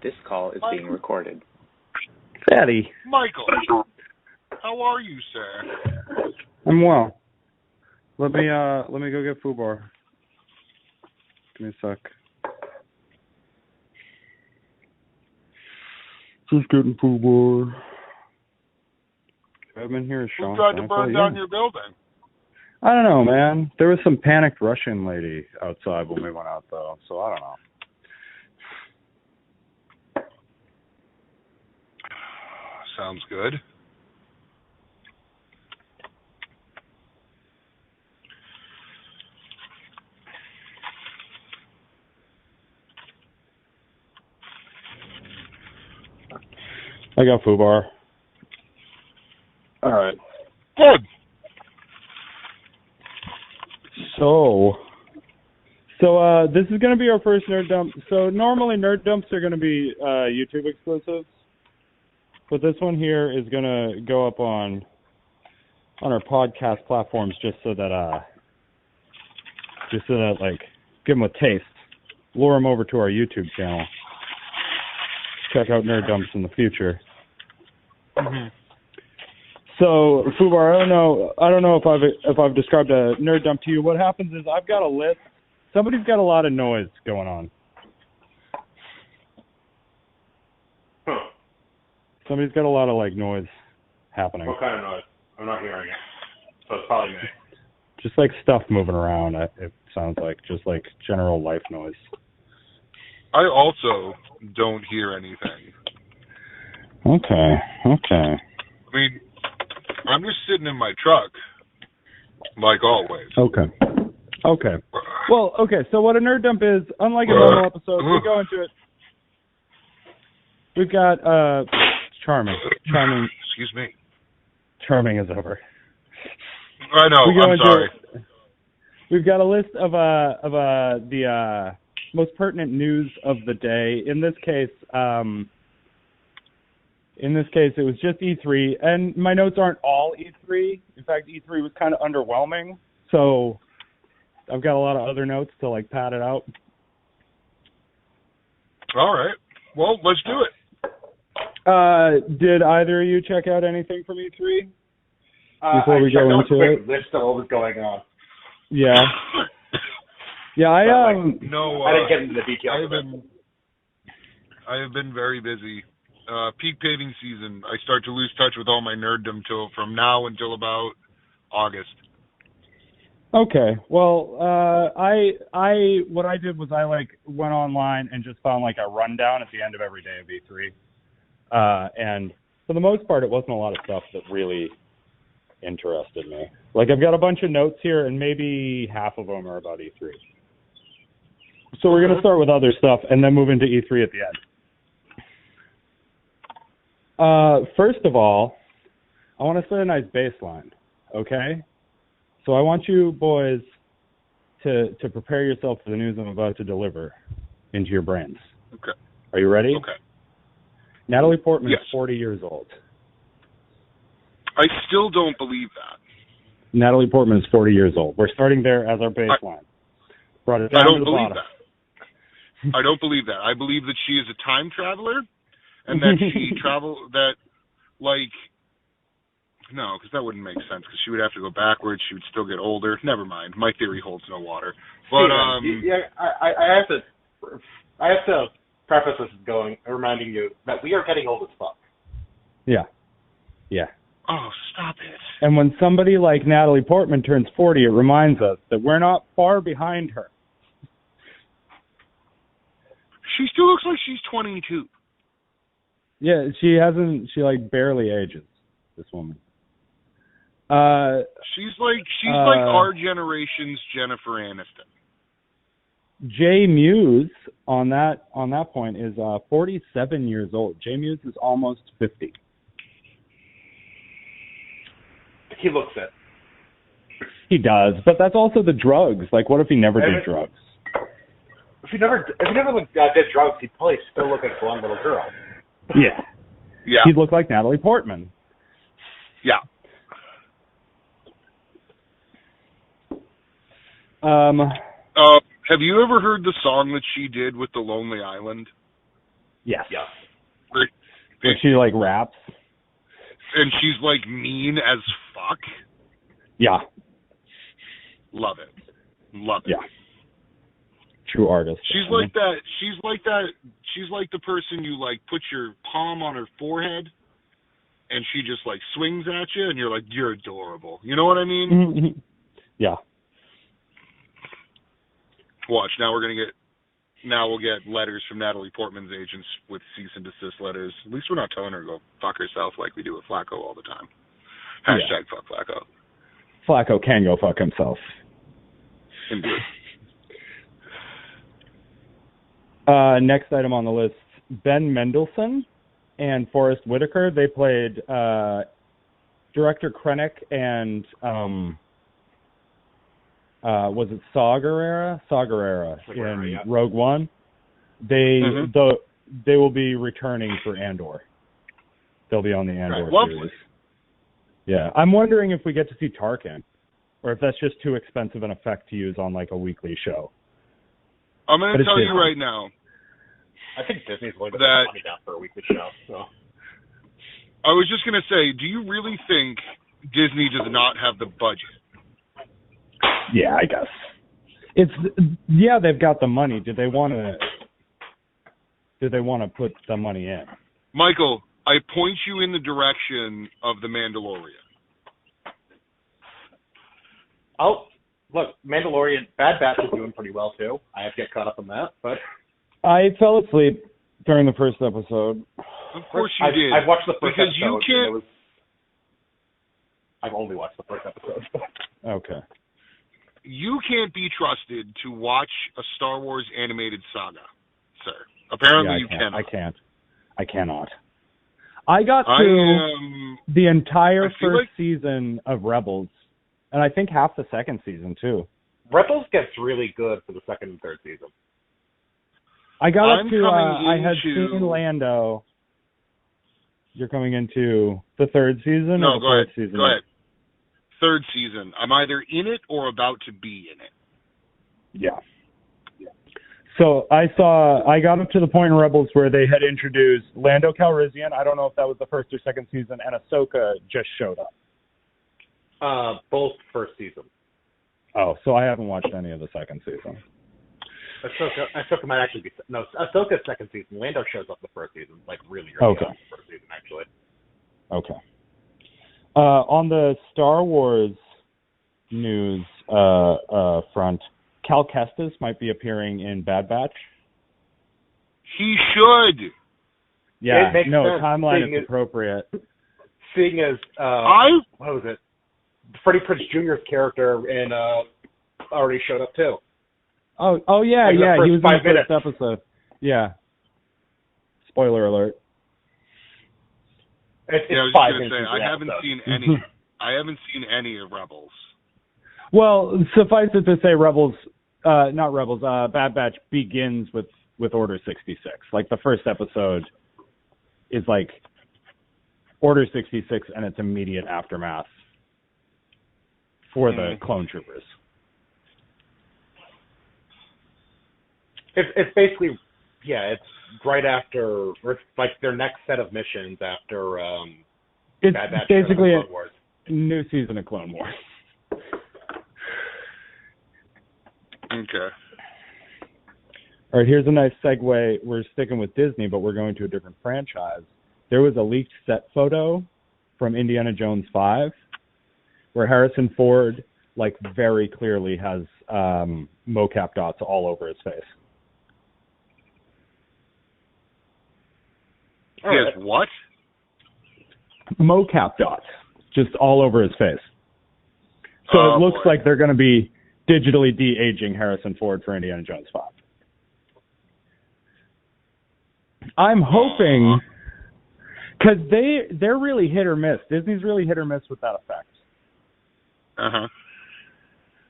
This call is being recorded. Fatty. Michael, how are you, sir? I'm well. Let me go get Fubar. Give me a sec. Just getting Fubar. I'm in here, Sean. Who tried to burn down your building? I don't know, man. There was some panicked Russian lady outside when we went out, though, so I don't know. Sounds good. I got Fubar. All right. Good. So this is going to be our first Nerd Dump. So normally Nerd Dumps are going to be YouTube exclusives, but this one here is going to go up on our podcast platforms just so that like give them a taste, lure them over to our YouTube channel, check out Nerd Dumps in the future. Mm-hmm. So, Fubar, I don't know if I've described a nerd dump to you. What happens is I've got a list. Somebody's got a lot of noise going on. Huh. Somebody's got a lot of like noise happening. What kind of noise? I'm not hearing it. So it's probably me. Just like stuff moving around. It sounds like just like general life noise. I also don't hear anything. Okay. I mean, I'm just sitting in my truck, like always. Okay. Well, okay, so what a nerd dump is, unlike a normal episode, we go into it. We've got Charming. Excuse me. Charming is over. I know, I'm sorry. We've got a list of the most pertinent news of the day. In this case, it was just E3, and my notes aren't all E3. In fact, E3 was kind of underwhelming, so I've got a lot of other notes to like pad it out. All right. Well, let's do it. Did either of you check out anything from E3 before we go into quick it? List of what was going on. Yeah. Yeah, no, I didn't get into the details. I have been very busy. Peak paving season. I start to lose touch with all my nerddom from now until about August. Okay. Well, what I did was I like went online and just found like a rundown at the end of every day of E3. And for the most part, it wasn't a lot of stuff that really interested me. Like I've got a bunch of notes here, and maybe half of them are about E3. So we're gonna start with other stuff and then move into E3 at the end. First of all, I want to set a nice baseline, okay? So I want you boys to prepare yourself for the news I'm about to deliver into your brains. Okay. Are you ready? Okay. Natalie Portman Yes. is 40 years old. I still don't believe that. Natalie Portman is 40 years old. We're starting there as our baseline. Brought it down to the bottom. I don't believe that. I believe that she is a time traveler. And that she no, because that wouldn't make sense, because she would have to go backwards, she would still get older. Never mind, my theory holds no water. But, I have to preface this reminding you that we are getting old as fuck. Yeah. Oh, stop it. And when somebody like Natalie Portman turns 40, it reminds us that we're not far behind her. She still looks like she's 22. Yeah, she like barely ages, this woman. She's like our generation's Jennifer Aniston. Jay Muse on that point is 47 years old. Jay Muse is almost 50. He looks it. He does, but that's also the drugs. Like, what if he never did drugs? If he never did drugs, he'd probably still look like a blonde little girl. Yeah. He'd look like Natalie Portman. Yeah. Have you ever heard the song that she did with The Lonely Island? Yes. Yeah. Where she like raps. And she's like mean as fuck. Yeah. Love it. Love it. Yeah. True artist. She's like that. She's like that. She's like the person you like put your palm on her forehead, and she just like swings at you, and you're like, you're adorable. You know what I mean? Yeah. Watch, now we'll get letters from Natalie Portman's agents with cease and desist letters. At least we're not telling her to go fuck herself like we do with Flacco all the time. Hashtag fuck Flacco. Flacco can go fuck himself. Indeed. Next item on the list, Ben Mendelsohn and Forrest Whitaker. They played director Krennic and was it Saw Gerrera? Saw Gerrera in Rogue One. They will be returning for Andor. They'll be on the Andor series. Yeah, I'm wondering if we get to see Tarkin, or if that's just too expensive an effect to use on like a weekly show. I'm going to tell you right now. I think Disney's willing to put money down for a weekly show. So. I was just going to say, do you really think Disney does not have the budget? Yeah, I guess. They've got the money. Do they want to put the money in? Michael, I point you in the direction of The Mandalorian. Oh, look, Mandalorian, Bad Batch is doing pretty well too. I have to get caught up on that, but I fell asleep during the first episode. Of course you did. I've watched the first because episode. You can't. I've only watched the first episode. Okay. You can't be trusted to watch a Star Wars animated saga, sir. Apparently you cannot. I cannot. I got to the entire first season of Rebels, and I think half the second season, too. Rebels gets really good for the second and third season. I got up to, I had seen Lando. You're coming into the third season or the fourth season? Go ahead. Third season. I'm either in it or about to be in it. Yeah. So I got up to the point in Rebels where they had introduced Lando Calrissian. I don't know if that was the first or second season, and Ahsoka just showed up. Both first season. Oh, so I haven't watched any of the second season. Ahsoka might actually be... No, Ahsoka's second season. Lando shows up the first season, like really early on the first season, actually. Okay. On the Star Wars news front, Cal Kestis might be appeering in Bad Batch. He should. Yeah, timeline is appropriate. Seeing as, what was it? Freddie Prinze Jr.'s character in already showed up too. Oh yeah, he was in the first episode. Yeah. Spoiler alert. I was just going to say, I haven't seen any of Rebels. Well, suffice it to say, Bad Batch begins with Order 66. Like, the first episode is like Order 66 and its immediate aftermath for the clone troopers. It's basically, it's right after, or it's like their next set of missions after it's Bad Batch basically Clone Wars. A new season of Clone Wars. Okay. All right, here's a nice segue. We're sticking with Disney, but we're going to a different franchise. There was a leaked set photo from Indiana Jones 5 where Harrison Ford, like, very clearly has mocap dots all over his face. Yes, what? Mocap dots, just all over his face. So it looks like they're going to be digitally de-aging Harrison Ford for Indiana Jones 5. I'm hoping, because they're really hit or miss. Disney's really hit or miss with that effect. Uh-huh.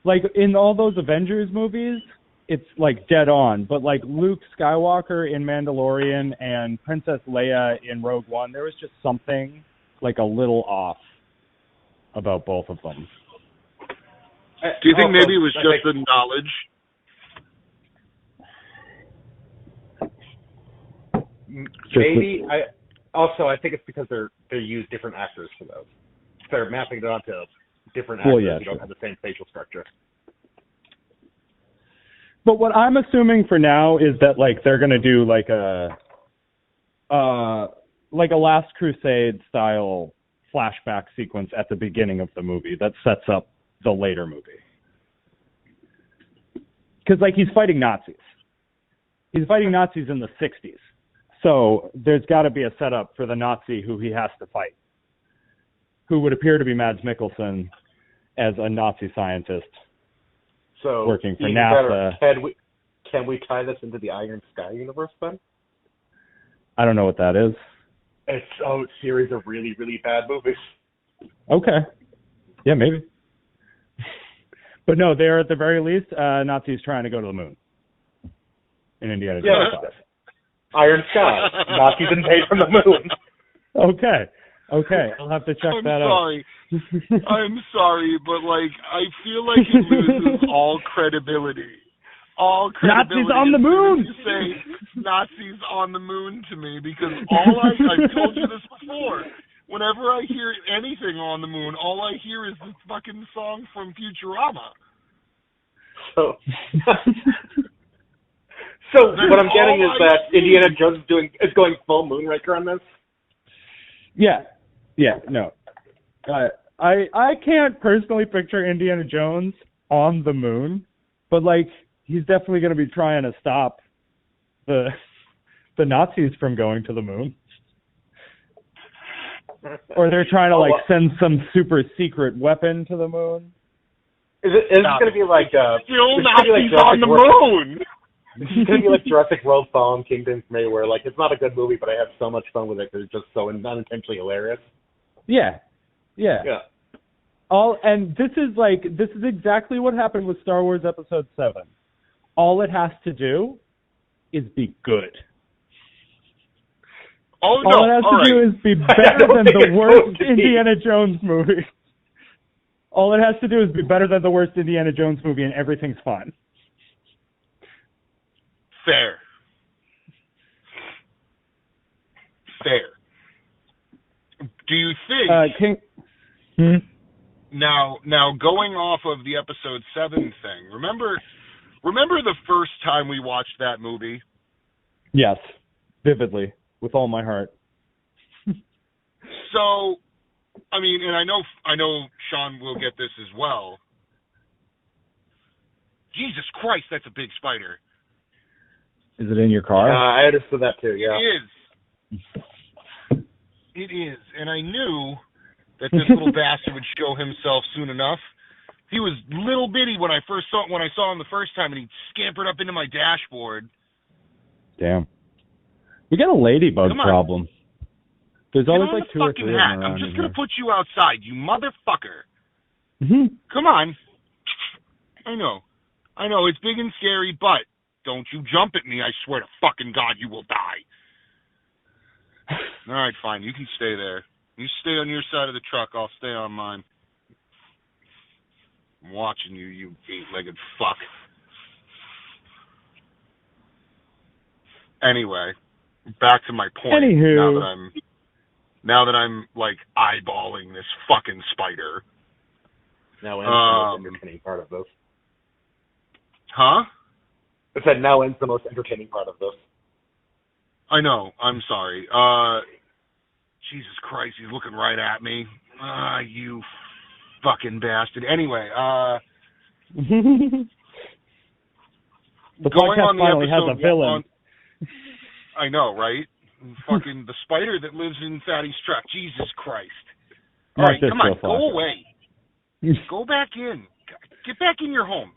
Like, in all those Avengers movies, it's, like, dead on. But, like, Luke Skywalker in Mandalorian and Princess Leia in Rogue One, there was just something, like, a little off about both of them. Do you think maybe it was just the knowledge? Maybe. I think it's because they use different actors for those. They're mapping it onto different actors who don't have the same facial structure. But what I'm assuming for now is that like they're gonna do like a Last Crusade style flashback sequence at the beginning of the movie that sets up the later movie. Because like he's fighting Nazis. He's fighting Nazis in the 60s. So there's got to be a setup for the Nazi who he has to fight, who would appear to be Mads Mikkelsen as a Nazi scientist working for NASA. Can we tie this into the Iron Sky universe then? I don't know what that is. It's a series of really, really bad movies. Okay. Yeah, maybe. But no, they're at the very least Nazis trying to go to the moon in Indiana Jones 5. Iron Sky. Nazis invade from the moon. Okay. I'll have to check that out. I'm sorry, but like I feel like it loses all credibility. Nazis on the moon. You say Nazis on the moon to me because I've told you this before. Whenever I hear anything on the moon, all I hear is this fucking song from Futurama. So what I'm getting is that Indiana Jones is going full Moonraker on this? Yeah, no. I can't personally picture Indiana Jones on the moon, but like he's definitely going to be trying to stop the Nazis from going to the moon. Or they're trying to like send some super secret weapon to the moon. Is it going to be like still Nazis on the moon? It's going to be like Jurassic World Fallen Kingdom for me, where like it's not a good movie, but I have so much fun with it because it's just so unintentionally hilarious. Yeah. This is exactly what happened with Star Wars Episode 7. All it has to do is be good. All it has to do is be better than the worst Indiana Jones movie. All it has to do is be better than the worst Indiana Jones movie, and everything's fine. Fair. Do you think... Now, going off of the Episode 7 thing, remember the first time we watched that movie? Yes, vividly, with all my heart. So, I mean, and I know Sean will get this as well. Jesus Christ, that's a big spider. Is it in your car? I understood that too, yeah. It is. And I knew that this little bastard would show himself soon enough. He was little bitty when I saw him the first time, and he scampered up into my dashboard. Damn. We got a ladybug problem. There's always like 2 or 3 of them around. I'm just going to put you outside, you motherfucker. Mm-hmm. Come on. I know, it's big and scary, but don't you jump at me. I swear to fucking God, you will die. All right, fine. You can stay there. You stay on your side of the truck. I'll stay on mine. I'm watching you, you 8-legged fuck. Anyway, back to my point. Anywho. Now that I'm like eyeballing this fucking spider. Now ends the most entertaining part of this. Huh? I said now ends the most entertaining part of this. I know. I'm sorry. Jesus Christ, he's looking right at me. You fucking bastard. Anyway, the going on the finally episode has a villain. I know, right? Fucking the spider that lives in Fatty's truck. Jesus Christ. All right, come on, go away. Go back in. Get back in your home,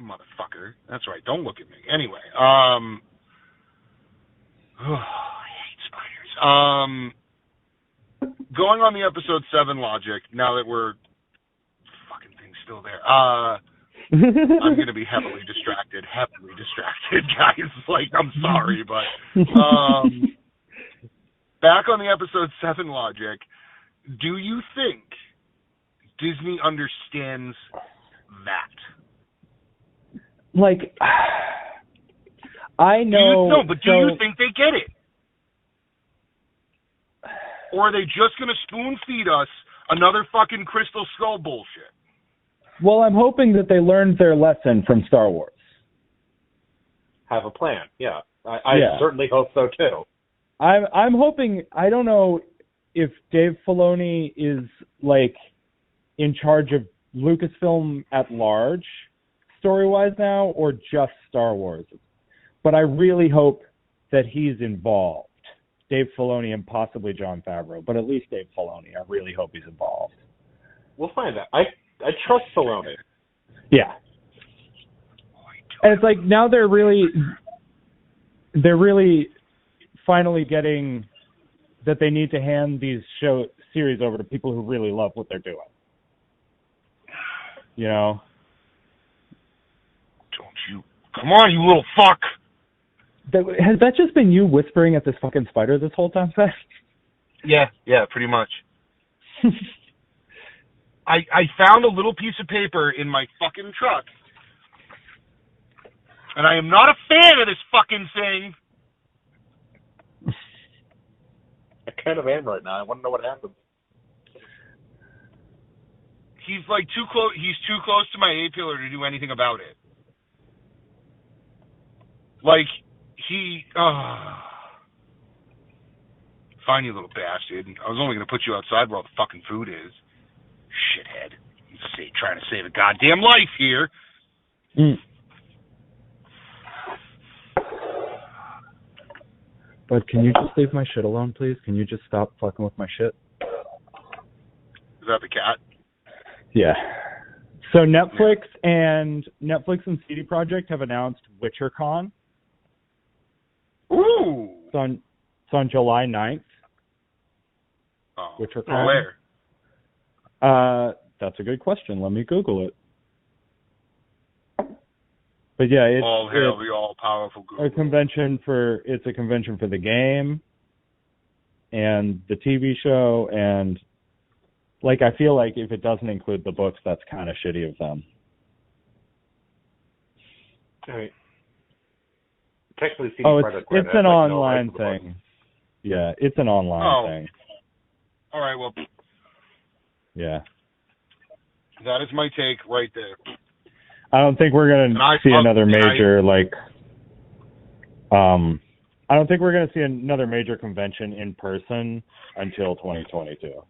motherfucker. That's right. Don't look at me. Anyway, I hate spiders. Going on the Episode 7 logic, now that we're fucking thing's still there. I'm going to be heavily distracted, guys. Like, I'm sorry, but back on the Episode 7 logic, do you think Disney understands that? Like, I know... Do you think they get it? Or are they just going to spoon-feed us another fucking Crystal Skull bullshit? Well, I'm hoping that they learned their lesson from Star Wars. Have a plan, yeah. I certainly hope so, too. I'm hoping, I don't know if Dave Filoni is, like, in charge of Lucasfilm at large, story-wise now, or just Star Wars. But I really hope that he's involved. Dave Filoni and possibly Jon Favreau, but at least Dave Filoni. I really hope he's involved. We'll find out. I trust Filoni. Yeah. And it's like now they're really finally getting that they need to hand these series over to people who really love what they're doing. You know? Don't you... Come on, you little fuck! Has that just been you whispering at this fucking spider this whole time, Seth? Yeah, pretty much. I found a little piece of paper in my fucking truck, and I am not a fan of this fucking thing. I kind of am right now. I want to know what happens. He's like too close. He's too close to my A-pillar to do anything about it. Like he. Fine, you little bastard. I was only going to put you outside where all the fucking food is. Shithead. He's trying to save a goddamn life here. Mm. But can you just leave my shit alone, please? Can you just stop fucking with my shit? Is that the cat? Yeah. So Netflix and CD Projekt have announced WitcherCon. Ooh. It's on July 9th. Oh. WitcherCon. Where? That's a good question. Let me Google it. But yeah, it's all hail the all-powerful Google. It's a convention for the game and the TV show, and like I feel like if it doesn't include the books, that's kind of shitty of them. All right. Technically, CD it's an online thing. Yeah, it's an online thing. All right, well. Yeah. That is my take right there. I don't think we're going to see another major, I don't think we're going to see another major convention in person until 2022.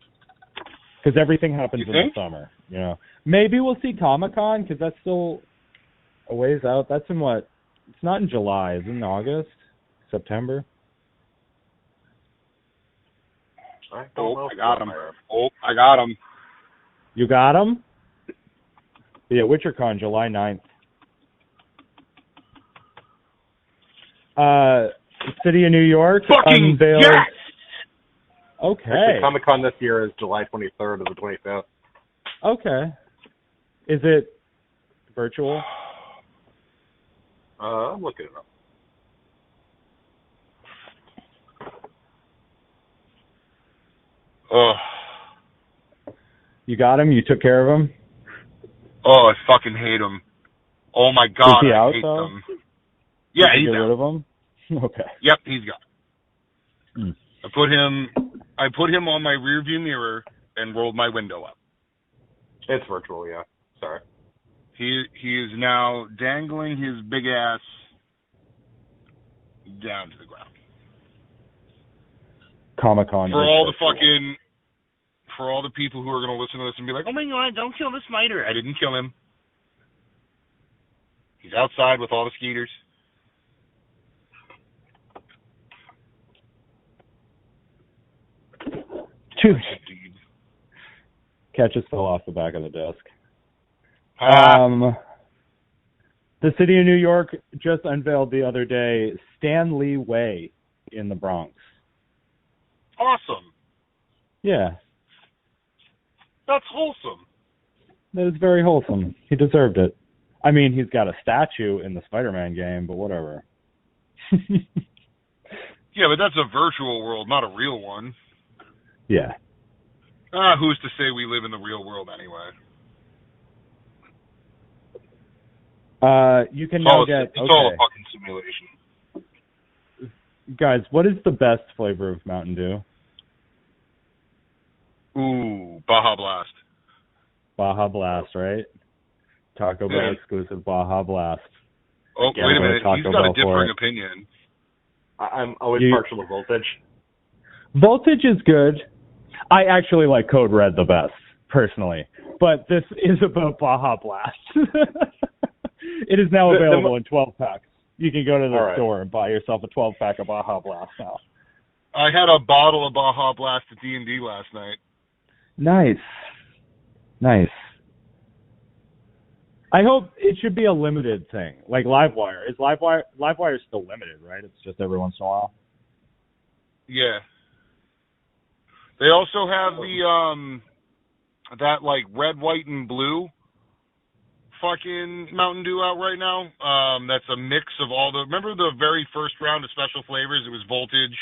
Because everything happens in the summer, you know. Maybe we'll see Comic-Con, because that's still a ways out. That's in what? It's not in July. It's in August? September? I got him. I got him. You got him? Yeah, WitcherCon, July 9th. City of New York unveiled... Yes! Okay. Actually, Comic-Con this year is July 23rd to the 25th. Okay. Is it virtual? I'm looking it up. You got him? You took care of him? Oh, I fucking hate him. Oh my god, Is he out, I hate though? them. Yeah, he's get out. rid of him? Okay. Yep, he's gone. I put him on my rearview mirror and rolled my window up. It's virtual, yeah. Sorry. He is now dangling his big ass down to the ground. Comic-Con. For all the people who are going to listen to this and be like, oh my god, don't kill the spider. I didn't kill him. He's outside with all the skeeters. Dude. Cat just fell off the back of the desk. The city of New York just unveiled the other day Stanley Way in the Bronx. Awesome. Yeah. That's wholesome. That is very wholesome. He deserved it. I mean, he's got a statue in the Spider-Man game, but whatever. Yeah, but that's a virtual world, not a real one. Yeah. Who's to say we live in the real world anyway? You can now get... It's all a fucking simulation. Guys, what is the best flavor of Mountain Dew? Ooh, Baja Blast. Baja Blast, right? Taco Bell exclusive Baja Blast. Oh, wait a minute. He's got a differing opinion. I'm always partial to Voltage. Voltage is good. I actually like Code Red the best, personally. But this is about Baja Blast. It is now available in 12-packs. You can go to the store and buy yourself a 12-pack of Baja Blast now. I had a bottle of Baja Blast at D&D last night. Nice. I hope it should be a limited thing, like Livewire. Is Livewire still limited, right? It's just every once in a while. Yeah. They also have the that like red, white, and blue fucking Mountain Dew out right now. That's a mix of all the. Remember the very first round of special flavors? It was Voltage.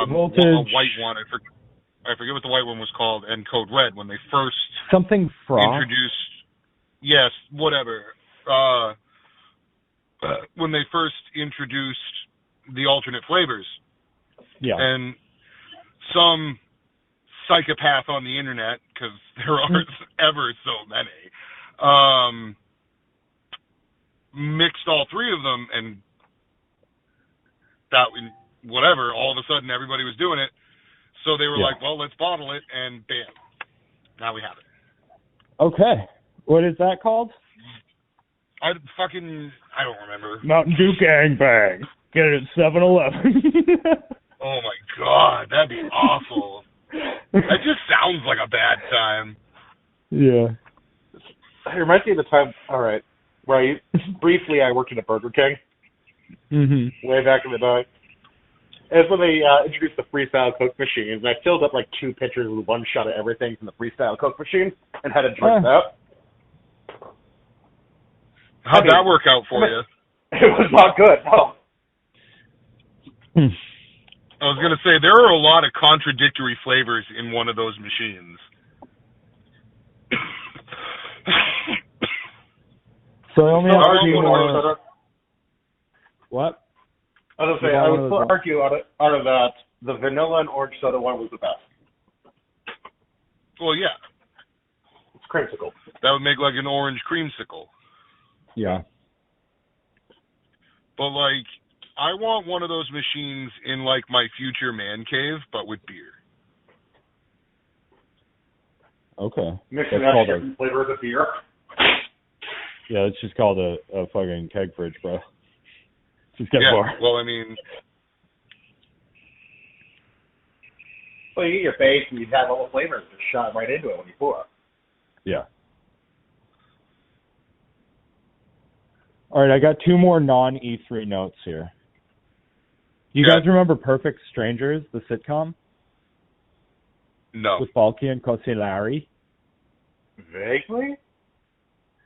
Voltage. A white one. I forget what the white one was called, and Code Red when they first something Frost introduced. Yes, whatever. When they first introduced the alternate flavors. Yeah. And some psychopath on the internet, because there are ever so many, mixed all three of them, and that, whatever, all of a sudden everybody was doing it. So they were like, well, let's bottle it, and bam. Now we have it. Okay. What is that called? I don't remember. Mountain Dew Gangbang. Get it at 7-Eleven. Oh my God, that'd be awful. That just sounds like a bad time. Yeah. It reminds me of the time, where briefly I worked at a Burger King. Mm-hmm. Way back in the day. It's when they introduced the freestyle Coke machine, and I filled up like 2 pitchers with one shot of everything from the freestyle Coke machine and had to drink that. How'd that work out for you? It was not good, no. I was going to say, there are a lot of contradictory flavors in one of those machines. So I only have What? I was going to say, I would still argue out of that, the vanilla and orange soda one was the best. Well, yeah. It's creamsicle. That would make like an orange creamsicle. Yeah. But like, I want one of those machines in like my future man cave, but with beer. Okay. Mixing that different flavors of beer. Yeah, it's just called a fucking keg fridge, bro. Just get more. more. Well, I mean... Well, you get your base and you have all the flavors just shot right into it when you pour. Yeah. All right, I got 2 more non-E3 notes here. You guys remember Perfect Strangers, the sitcom? No. With Balky and Cosilari? Vaguely?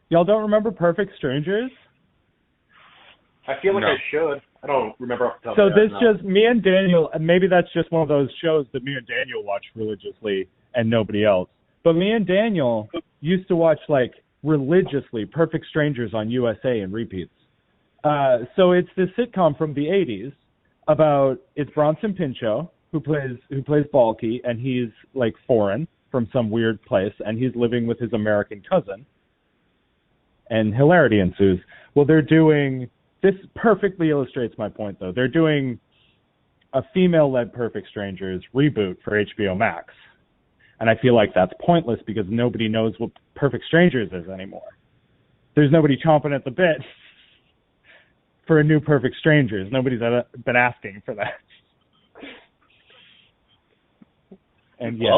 Y'all don't remember Perfect Strangers? I feel like I should. I don't remember off the top of my head. So this just, me and Daniel, and maybe that's just one of those shows that me and Daniel watch religiously and nobody else. But me and Daniel used to watch, like, religiously Perfect Strangers on USA and repeats. So it's this sitcom from the 80s about, it's Bronson Pinchot who plays Balky, and he's like foreign from some weird place, and he's living with his American cousin, and hilarity ensues. Well, they're doing, this perfectly illustrates my point though, they're doing a female-led Perfect Strangers reboot for HBO Max, and I feel like that's pointless because nobody knows what Perfect Strangers is anymore. There's nobody chomping at the bit for a new Perfect Strangers. Nobody's been asking for that. And yet,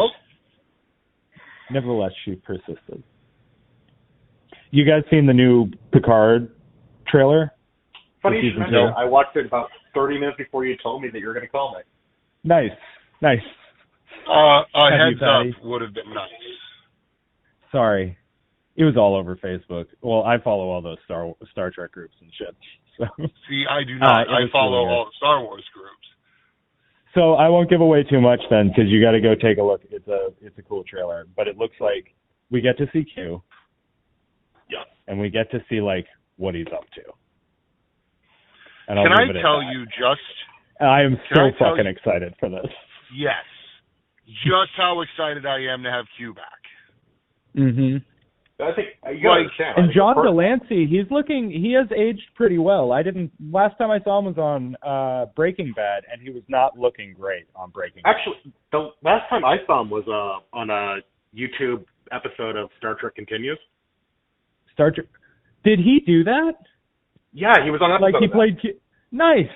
nevertheless, she persisted. You guys seen the new Picard trailer? Funny you should mention, I watched it about 30 minutes before you told me that you were going to call me. Nice. A heads up would have been nice. Sorry. It was all over Facebook. Well, I follow all those Star Trek groups and shit. So. See, I do not. I follow all the Star Wars groups. So I won't give away too much then, because you got to go take a look. It's a cool trailer, but it looks like we get to see Q. Yeah. And we get to see like what he's up to. And Can I tell you just? I am so fucking excited for this. Yes. just how excited I am to have Q back. Mm-hmm. I think you gotta understand. And John Delancey, he has aged pretty well. Last time I saw him was on Breaking Bad, and he was not looking great on Breaking Bad. Actually, the last time I saw him was on a YouTube episode of Star Trek Continues. Star Trek. Did he do that? Yeah, he was on an episode. Like he played Q. Nice.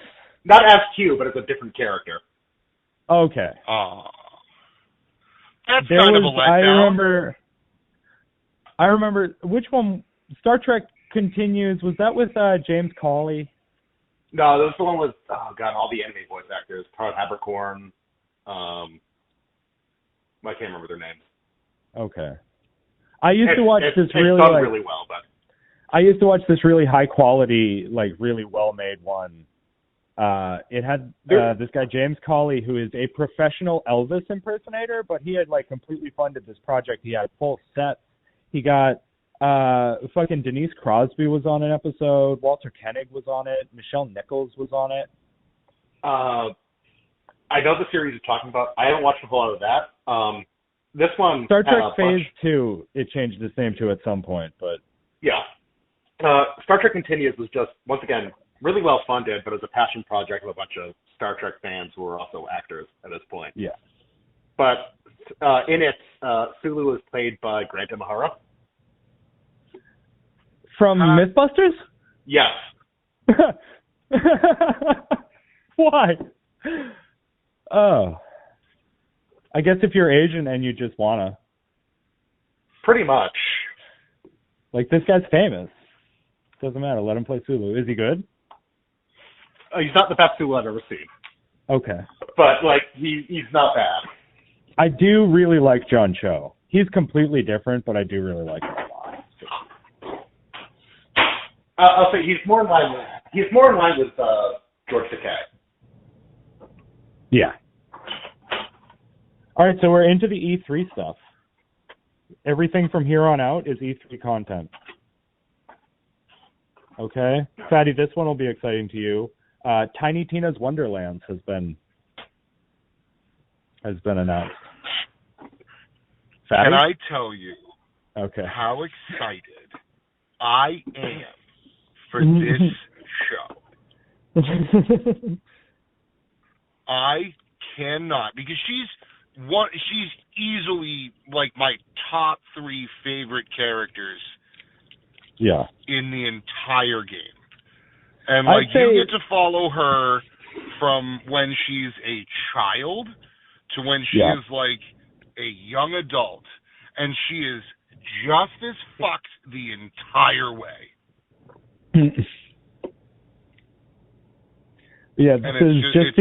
Not as Q, but as a different character. Okay. That's kind of a letdown. I remember which one. Star Trek Continues. Was that with James Cawley? No, that was the one with all the anime voice actors. Todd Haberkorn. I can't remember their names. Okay. I used to watch this really well, but I used to watch this really high quality, like really well made one. It had this guy James Cawley, who is a professional Elvis impersonator, but he had like completely funded this project. He had full sets. He got fucking Denise Crosby was on an episode. Walter Koenig was on it. Michelle Nichols was on it. I know the series you're talking about. I haven't watched a whole lot of that. This one, Star Trek Phase 2, it changed its name to at some point, but yeah. Star Trek Continues was just, once again, really well funded, but it was a passion project of a bunch of Star Trek fans who were also actors at this point. Yeah. But in it, Sulu is played by Grant Imahara. From Mythbusters? Yes. Why? Oh. I guess if you're Asian and you just wanna. Pretty much. Like, this guy's famous. Doesn't matter. Let him play Sulu. Is he good? He's not the best Sulu I've ever seen. Okay. But, like, he's not bad. I do really like John Cho. He's completely different, but I do really like him a lot. I'll say he's more in line with George Takei. Yeah. All right, so we're into the E3 stuff. Everything from here on out is E3 content. Okay? Fatty, this one will be exciting to you. Tiny Tina's Wonderlands has been announced. Fatty? Can I tell you how excited I am for this show? I cannot, because she's easily like my top 3 favorite characters. Yeah. In the entire game. And like you get to follow her from when she's a child to when she is like a young adult, and she is just as fucked the entire way. Yeah, this is just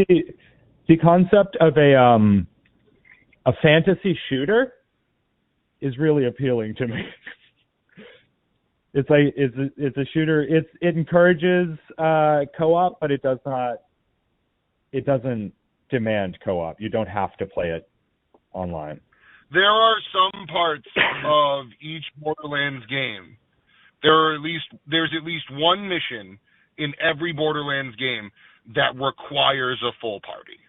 the concept of a fantasy shooter is really appealing to me. It's like it's a shooter. It encourages co-op, but it doesn't demand co-op. You don't have to play it online. There are some parts of each Borderlands game. There's at least one mission in every Borderlands game that requires a full party.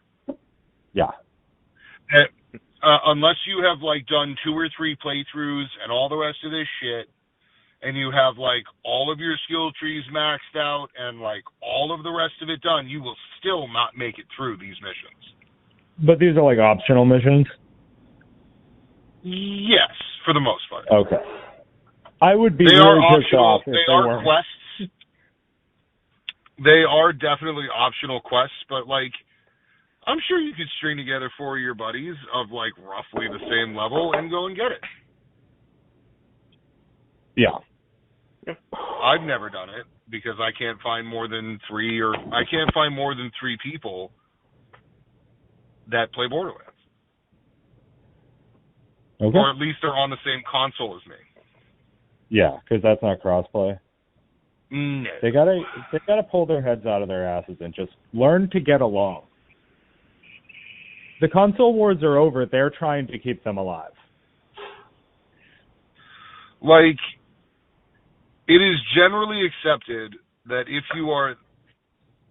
Yeah. Unless you have like done 2 or 3 playthroughs and all the rest of this shit, and you have like all of your skill trees maxed out and like all of the rest of it done, you will still not make it through these missions. But these are like optional missions? Yes, for the most part. Okay. I would be really pissed off if they are quests. They are definitely optional quests, but like I'm sure you could string together 4 of your buddies of like roughly the same level and go and get it. Yeah. I've never done it because I can't find more than 3 people that play Borderlands. Okay. Or at least they're on the same console as me. Yeah, because that's not crossplay. No. They gotta pull their heads out of their asses and just learn to get along. The console wars are over. They're trying to keep them alive. Like, it is generally accepted that if you are,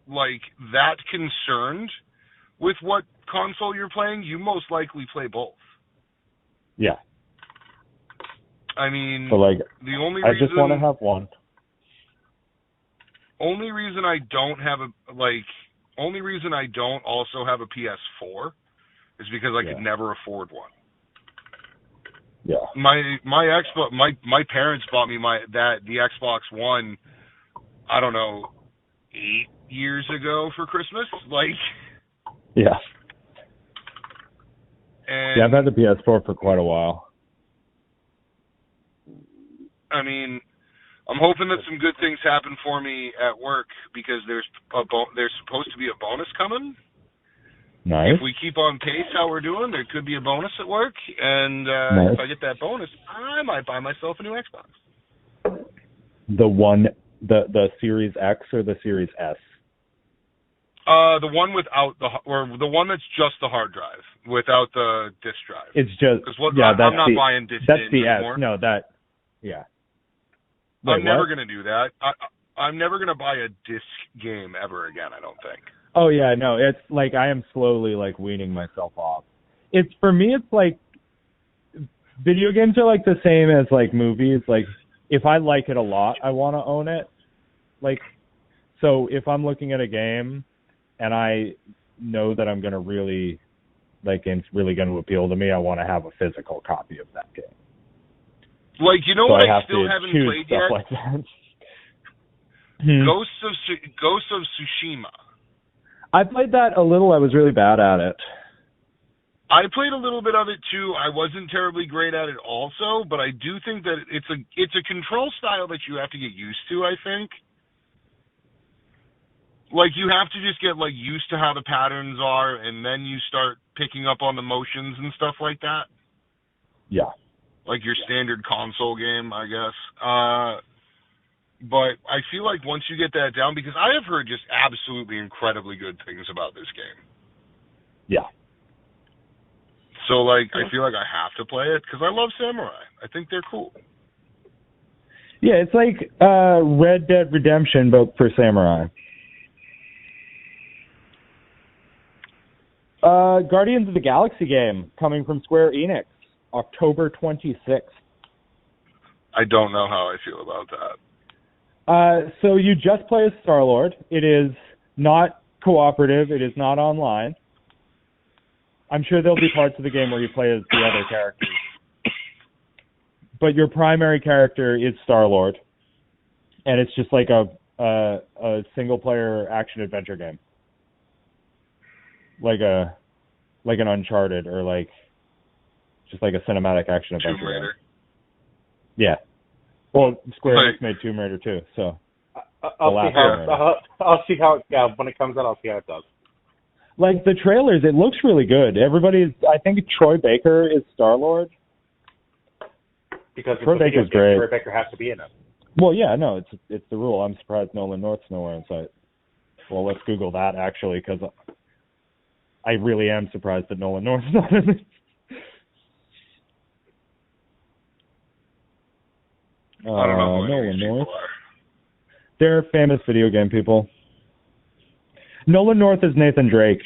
like, that concerned with what console you're playing, you most likely play both. Yeah. I mean, so like, the only I reason, just want to have one. Only reason I don't also have a PS4 is because I could never afford one. Yeah. My parents bought me the Xbox One, I don't know, 8 years ago for Christmas. Like, yeah. And, yeah, I've had the PS4 for quite a while. I mean, I'm hoping that some good things happen for me at work because there's supposed to be a bonus coming. Nice. If we keep on pace how we're doing, there could be a bonus at work, and nice. If I get that bonus, I might buy myself a new Xbox. The Series X or the Series S? The one without the one that's just the hard drive without the disk drive. It's just I'm not buying disc that's the anymore. S. No, that yeah. Wait, I'm never gonna do that. I'm never gonna buy a disc game ever again. I don't think. Oh yeah, no. It's like I am slowly like weaning myself off. It's for me. It's like video games are like the same as like movies. Like if I like it a lot, I want to own it. Like so, if I'm looking at a game and I know that I'm gonna really like it's really going to appeal to me, I want to have a physical copy of that game. Like, you know so what I still haven't played yet? Like that. Ghosts of Tsushima. I played that a little. I was really bad at it. I played a little bit of it too. I wasn't terribly great at it also, but I do think that it's a control style that you have to get used to, I think. Like, you have to just get, like, used to how the patterns are, and then you start picking up on the motions and stuff like that. Yeah. Like your standard console game, I guess. But I feel like once you get that down, because I have heard just absolutely incredibly good things about this game. Yeah. So, like, I feel like I have to play it, because I love samurai. I think they're cool. Yeah, it's like Red Dead Redemption, but for samurai. Guardians of the Galaxy game coming from Square Enix, October 26th. I don't know how I feel about that. So you just play as Star-Lord. It is not cooperative. It is not online. I'm sure there'll be parts of the game where you play as the other characters. But your primary character is Star-Lord. And it's just like a single-player action-adventure game. Like an Uncharted or like just like a cinematic action adventure. Tomb Raider. Yeah. Well, Square Enix made Tomb Raider too, so I'll see how when it comes out. I'll see how it does. Like the trailers, it looks really good. I think Troy Baker is Star-Lord. Because Troy Baker's great. Troy Baker has to be in it. Well, yeah, no, it's the rule. I'm surprised Nolan North's nowhere in sight. Well, let's Google that actually, because I really am surprised that Nolan North's not in it. I don't know who Nolan North. are. They're famous video game people. Nolan North is Nathan Drake.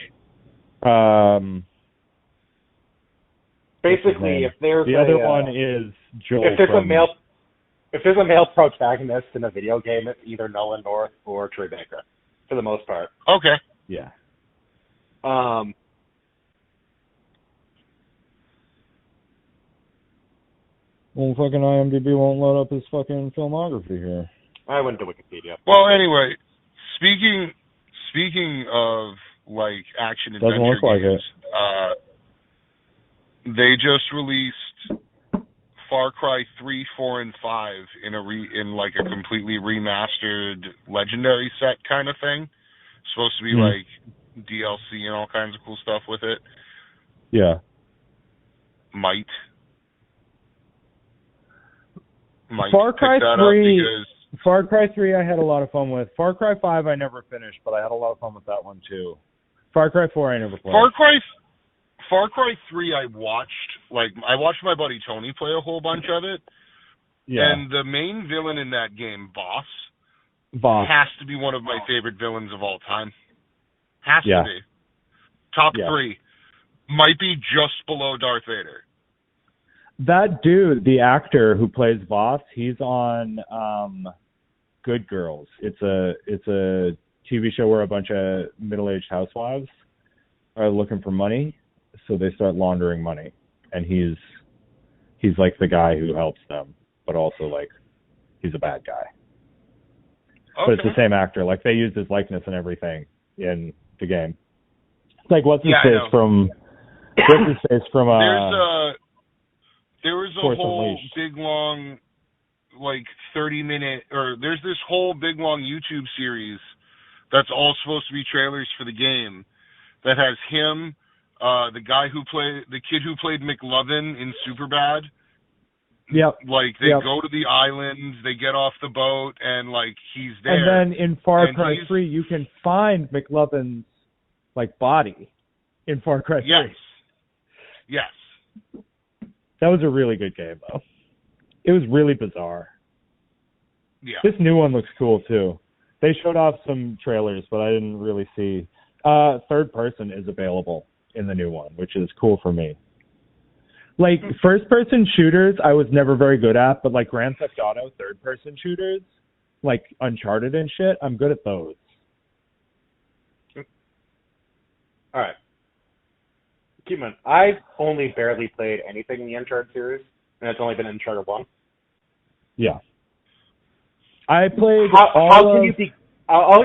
Basically, if there's the other one is Joel. If there's a male protagonist in a video game, it's either Nolan North or Troy Baker, for the most part. Okay. Yeah. Well, fucking IMDb won't load up his fucking filmography here. I went to Wikipedia. Well, anyway, speaking of like action adventure Doesn't look like games, it. They just released Far Cry 3, 4, and 5 in like a completely remastered legendary set kind of thing. Supposed to be like DLC and all kinds of cool stuff with it. Yeah. Might Far Cry 3. Because Far Cry 3 I had a lot of fun with. Far Cry 5 I never finished, but I had a lot of fun with that one too. Far Cry 4 I never played. Far Cry 3 I watched my buddy Tony play a whole bunch of it. Yeah. And the main villain in that game, Boss, has to be one of my favorite villains of all time. Has to be. top 3, might be just below Darth Vader. That dude, the actor who plays Voss, he's on Good Girls. It's a TV show where a bunch of middle-aged housewives are looking for money, so they start laundering money, and he's like the guy who helps them, but also like he's a bad guy. Okay. But it's the same actor. Like they used his likeness and everything in the game. It's like what's his face from There was a whole big long, like 30-minute, or there's this whole big long YouTube series that's all supposed to be trailers for the game that has him, the kid who played McLovin in Superbad. Yep. Like they go to the islands, they get off the boat, and like he's there. And then in Far Cry 3, you can find McLovin's like body in Far Cry 3. Yes. That was a really good game, though. It was really bizarre. Yeah. This new one looks cool, too. They showed off some trailers, but I didn't really see. Third person is available in the new one, which is cool for me. Like, first-person shooters, I was never very good at, but, like, Grand Theft Auto third-person shooters, like Uncharted and shit, I'm good at those. All right. Keep in mind, I've only barely played anything in the Uncharted series, and it's only been Uncharted 1. Yeah. I played all I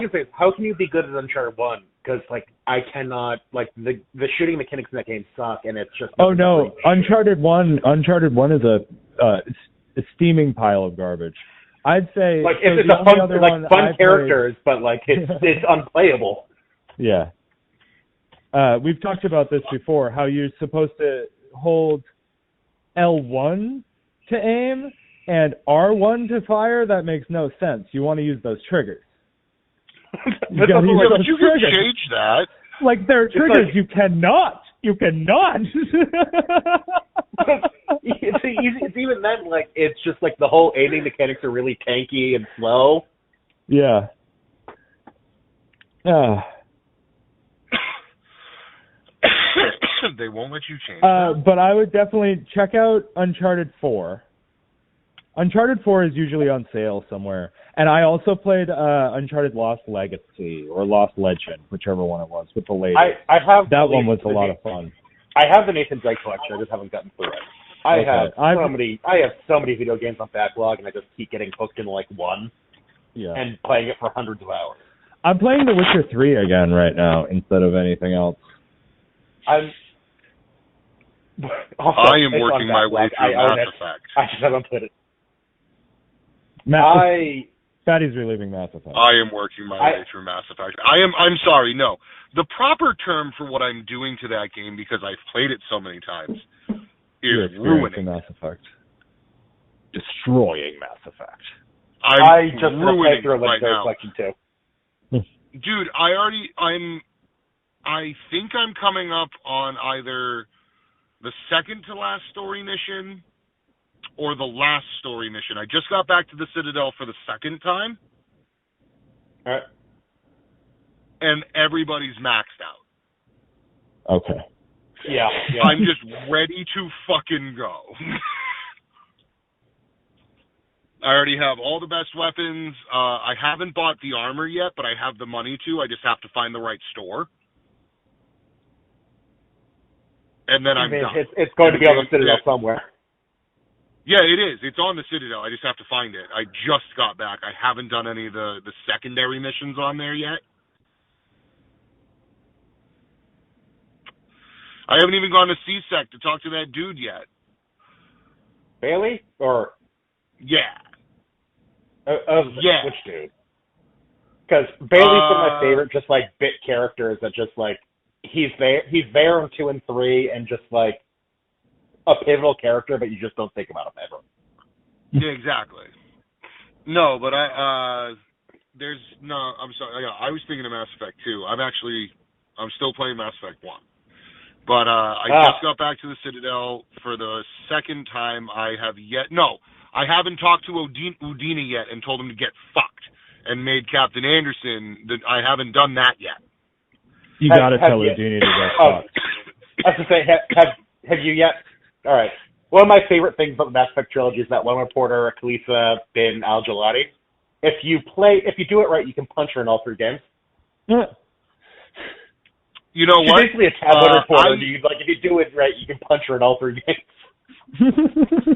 can say is, how can you be good at Uncharted 1? Because, like, I cannot, like, the shooting mechanics in that game suck, and it's just... Oh, no. Uncharted 1 is a steaming pile of garbage. I'd say... Like, it's a fun characters, but, like, it's unplayable. Yeah. We've talked about this before, how you're supposed to hold L1 to aim and R1 to fire. That makes no sense. You want to use those triggers. You can change that. Like, there are triggers. Like, you cannot. It's even then, like, it's just like the whole aiming mechanics are really tanky and slow. Yeah. They won't let you change that. But I would definitely check out Uncharted 4. Uncharted 4 is usually on sale somewhere. And I also played Uncharted Lost Legacy or Lost Legend, whichever one it was, with the lady. I have that one was a lot of fun. I have the Nathan Drake collection. I just haven't gotten through it. I have so many video games on backlog, and I just keep getting hooked into like one and playing it for hundreds of hours. I'm playing The Witcher 3 again right now instead of anything else. I am working my way through Mass Effect. I just haven't played it. Fatty's reliving Mass Effect. I am working my way through Mass Effect. I'm sorry, no. The proper term for what I'm doing to that game, because I've played it so many times, is ruining Mass Effect. Destroying Mass Effect. I just ruining through a Legendary Collection too. Dude, I think I'm coming up on either the second to last story mission or the last story mission. I just got back to the Citadel for the second time. All right. And everybody's maxed out. Okay. Yeah. I'm just ready to fucking go. I already have all the best weapons. I haven't bought the armor yet, but I have the money to. I just have to find the right store. And then I'm done. It's going to be on the Citadel somewhere. Yeah, it is. It's on the Citadel. I just have to find it. I just got back. I haven't done any of the secondary missions on there yet. I haven't even gone to CSEC to talk to that dude yet. Bailey? Or... Yeah. Which dude? Because Bailey's one of my favorite, just like bit characters that just like he's there in 2 and 3 and just like a pivotal character, but you just don't think about him ever. Yeah, exactly. No, but I'm sorry. Yeah, I was thinking of Mass Effect 2. I'm still playing Mass Effect 1. But I just got back to the Citadel for the second time. I haven't talked to Udina yet and told him to get fucked and made Captain Anderson. I haven't done that yet. You gotta tell Houdini to get fucked. I was going to say, have you yet? All right. One of my favorite things about the Mass Effect trilogy is that one reporter, Khalifa bin Al-Jaladi, if you do it right, you can punch her in all 3 games. You know what? She's basically a tabloid reporter. If you do it right, you can punch her in all 3 games.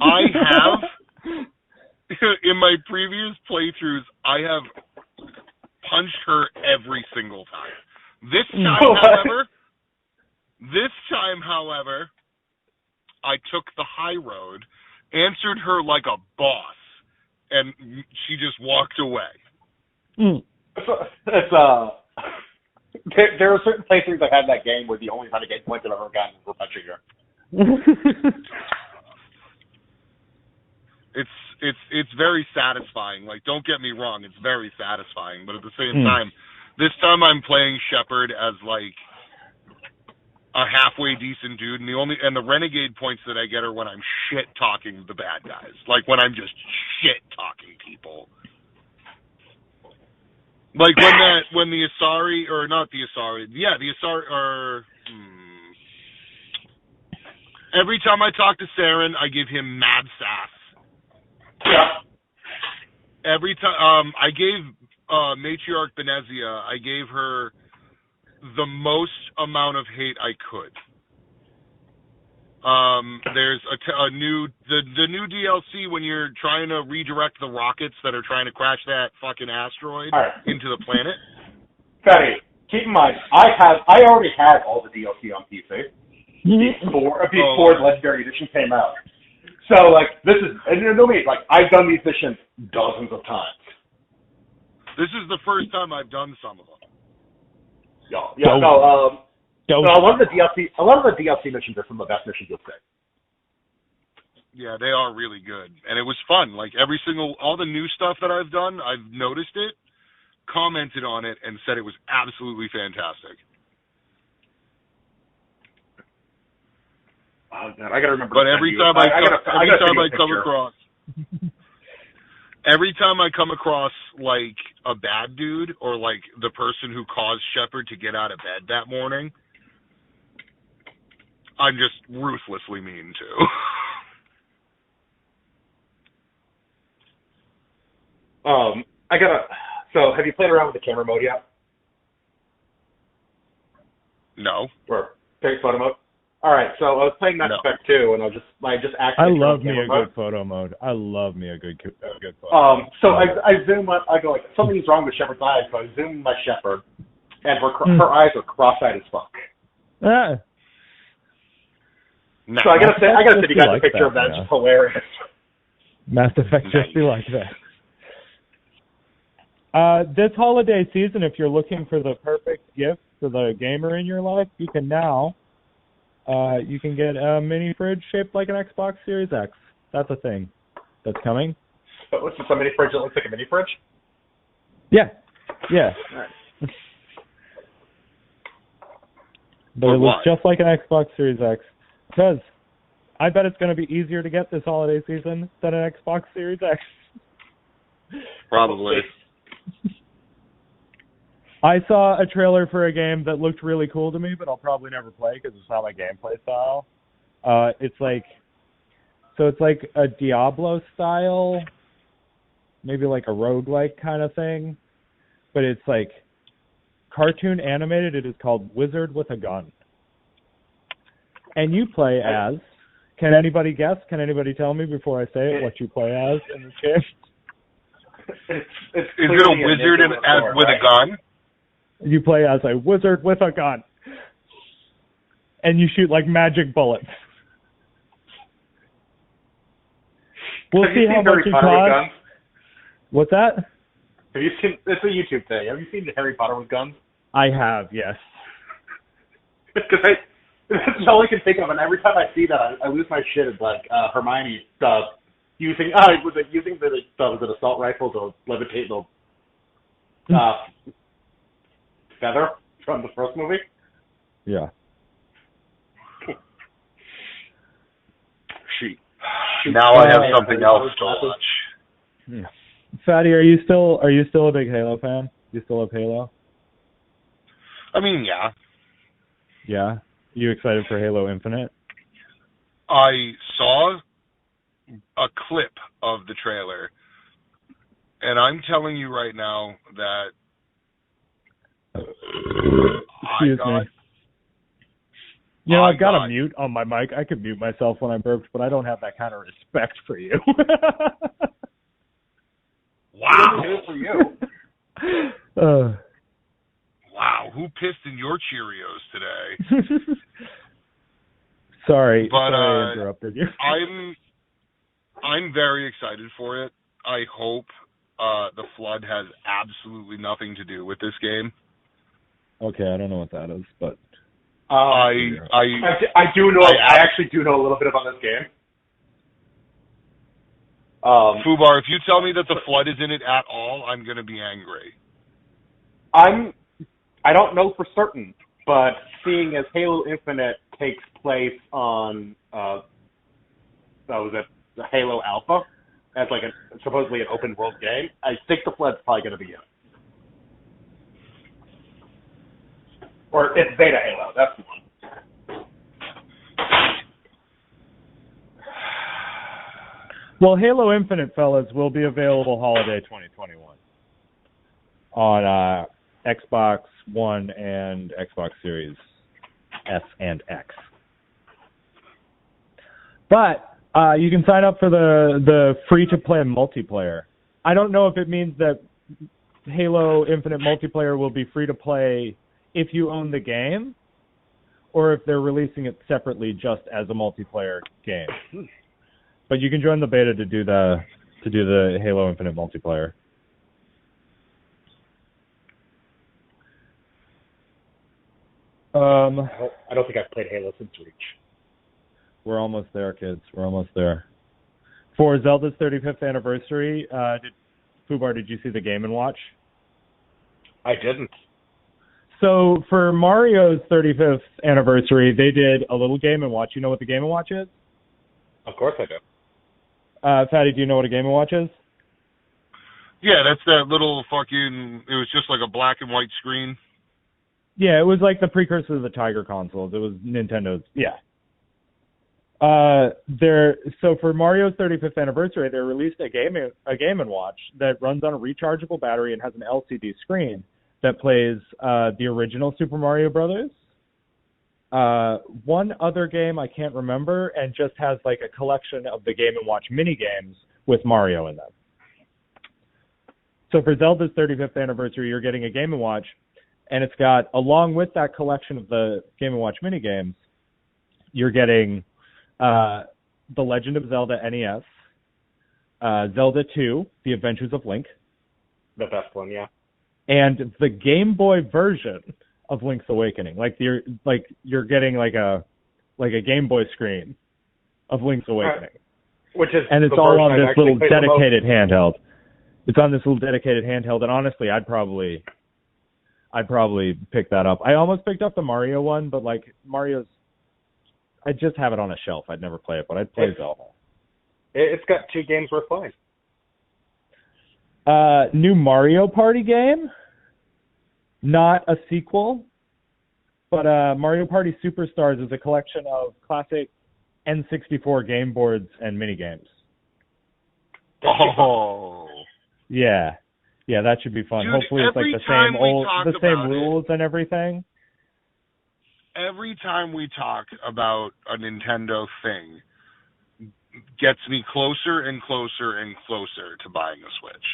I have, in my previous playthroughs, I have punched her every single time. This time, however, I took the high road, answered her like a boss, and she just walked away. There are certain playthroughs I've had in that game where the only kind of game points I've ever gotten were punching her. It's very satisfying. Like, don't get me wrong, it's very satisfying. But at the same time, this time I'm playing Shepard as like a halfway decent dude, and the renegade points that I get are when I'm shit talking the bad guys, like when I'm just shit talking people. Like when the Asari, or not the Asari, the Asari, or every time I talk to Saren, I give him mad sass. Yeah. Every time I gave Matriarch Benezia, I gave her the most amount of hate I could. There's the new DLC when you're trying to redirect the rockets that are trying to crash that fucking asteroid into the planet. Fatty, keep in mind, I already had all the DLC on PC before the Legendary Edition came out. So I've done these missions dozens of times. This is the first time I've done some of them. A lot of the DLC missions are some of the best missions you'll see. Yeah, they are really good, and it was fun. Like all the new stuff that I've done, I've noticed it, commented on it, and said it was absolutely fantastic. Oh God, I gotta remember. But every time I come across like a bad dude or like the person who caused Shepard to get out of bed that morning, I'm just ruthlessly mean to. So have you played around with the camera mode yet? No. Or take photo mode? All right, so I was playing Mass Effect 2, and I love me a good photo mode. I love me a good photo mode. So I zoom up, I go like, something's wrong with Shepard's eyes, so I zoom my Shepard, and her eyes are cross-eyed as fuck. No. So I gotta say you guys a picture of that. It's hilarious. Mass Effect just be like that. This holiday season, if you're looking for the perfect gift for the gamer in your life, you can now get a mini fridge shaped like an Xbox Series X. That's a thing that's coming. So it's just a mini fridge that looks like a mini fridge? Yeah. All right. But it looks just like an Xbox Series X. Because I bet it's going to be easier to get this holiday season than an Xbox Series X. Probably. I saw a trailer for a game that looked really cool to me, but I'll probably never play because it's not my gameplay style. It's like a Diablo style, maybe like a roguelike kind of thing, but it's like cartoon animated. It is called Wizard with a Gun. And you play as, can anybody guess? Can anybody tell me before I say it what you play as in this game? Is it a wizard with a gun? You play as a wizard with a gun. And you shoot like magic bullets. We'll see how much it costs. What's that? Have you seen, it's a YouTube thing. Have you seen Harry Potter with guns? I have, yes. Because that's all I can think of, and every time I see that, I lose my shit. It's like Hermione using the assault rifle to levitate the feather from the first movie. Yeah. Now I have something else to watch. Yeah. Fatty, are you still a big Halo fan? You still love Halo? I mean, yeah. Yeah? You excited for Halo Infinite? I saw a clip of the trailer, and I'm telling you right now that Excuse me. You know, I've got a mute on my mic. I could mute myself when I burped, but I don't have that kind of respect for you. Wow. Good for you. Wow, who pissed in your Cheerios today? Sorry I interrupted you. I'm very excited for it. I hope the Flood has absolutely nothing to do with this game. Okay, I don't know what that is, but I do know. I actually do know a little bit about this game. Fubar, if you tell me that the Flood is in it at all, I'm going to be angry. I don't know for certain, but seeing as Halo Infinite takes place on the Halo Alpha as like supposedly an open world game, I think the Flood's probably going to be in it. Or it's Beta Halo, that's the one. Well, Halo Infinite, fellas, will be available holiday 2021 on Xbox One and Xbox Series S and X. But you can sign up for the free-to-play multiplayer. I don't know if it means that Halo Infinite multiplayer will be free-to-play if you own the game, or if they're releasing it separately just as a multiplayer game. But you can join the beta to do the Halo Infinite multiplayer. I don't think I've played Halo since Reach. We're almost there, kids. We're almost there. For Zelda's 35th anniversary, Fubar, did you see the Game & Watch? I didn't. So for Mario's 35th anniversary, they did a little Game & Watch. You know what the Game & Watch is? Of course I do. Fatty, do you know what a Game & Watch is? Yeah, that's that little fucking, it was just like a black and white screen. Yeah, it was like the precursor to the Tiger consoles. It was Nintendo's, yeah. So for Mario's 35th anniversary, they released a Game & Watch that runs on a rechargeable battery and has an LCD screen that plays the original Super Mario Brothers. One other game I can't remember, and just has like a collection of the Game & Watch mini games with Mario in them. So for Zelda's 35th anniversary, you're getting a Game & Watch, and it's got, along with that collection of the Game & Watch mini games, you're getting The Legend of Zelda NES, Zelda 2, The Adventures of Link. The best one, yeah. And the Game Boy version of Link's Awakening. You're getting like a Game Boy screen of Link's Awakening. Which is, and it's all on this little dedicated handheld. It's on this little dedicated handheld, and honestly, I'd probably pick that up. I almost picked up the Mario one, but like Mario's, I just have it on a shelf. I'd never play it, but I'd play Zelda. It's got 2 games worth playing. New Mario Party game, not a sequel, but Mario Party Superstars is a collection of classic N64 game boards and mini games. Oh, yeah, that should be fun. Dude, hopefully it's like the same rules and everything. Every time we talk about a Nintendo thing, gets me closer and closer and closer to buying a Switch.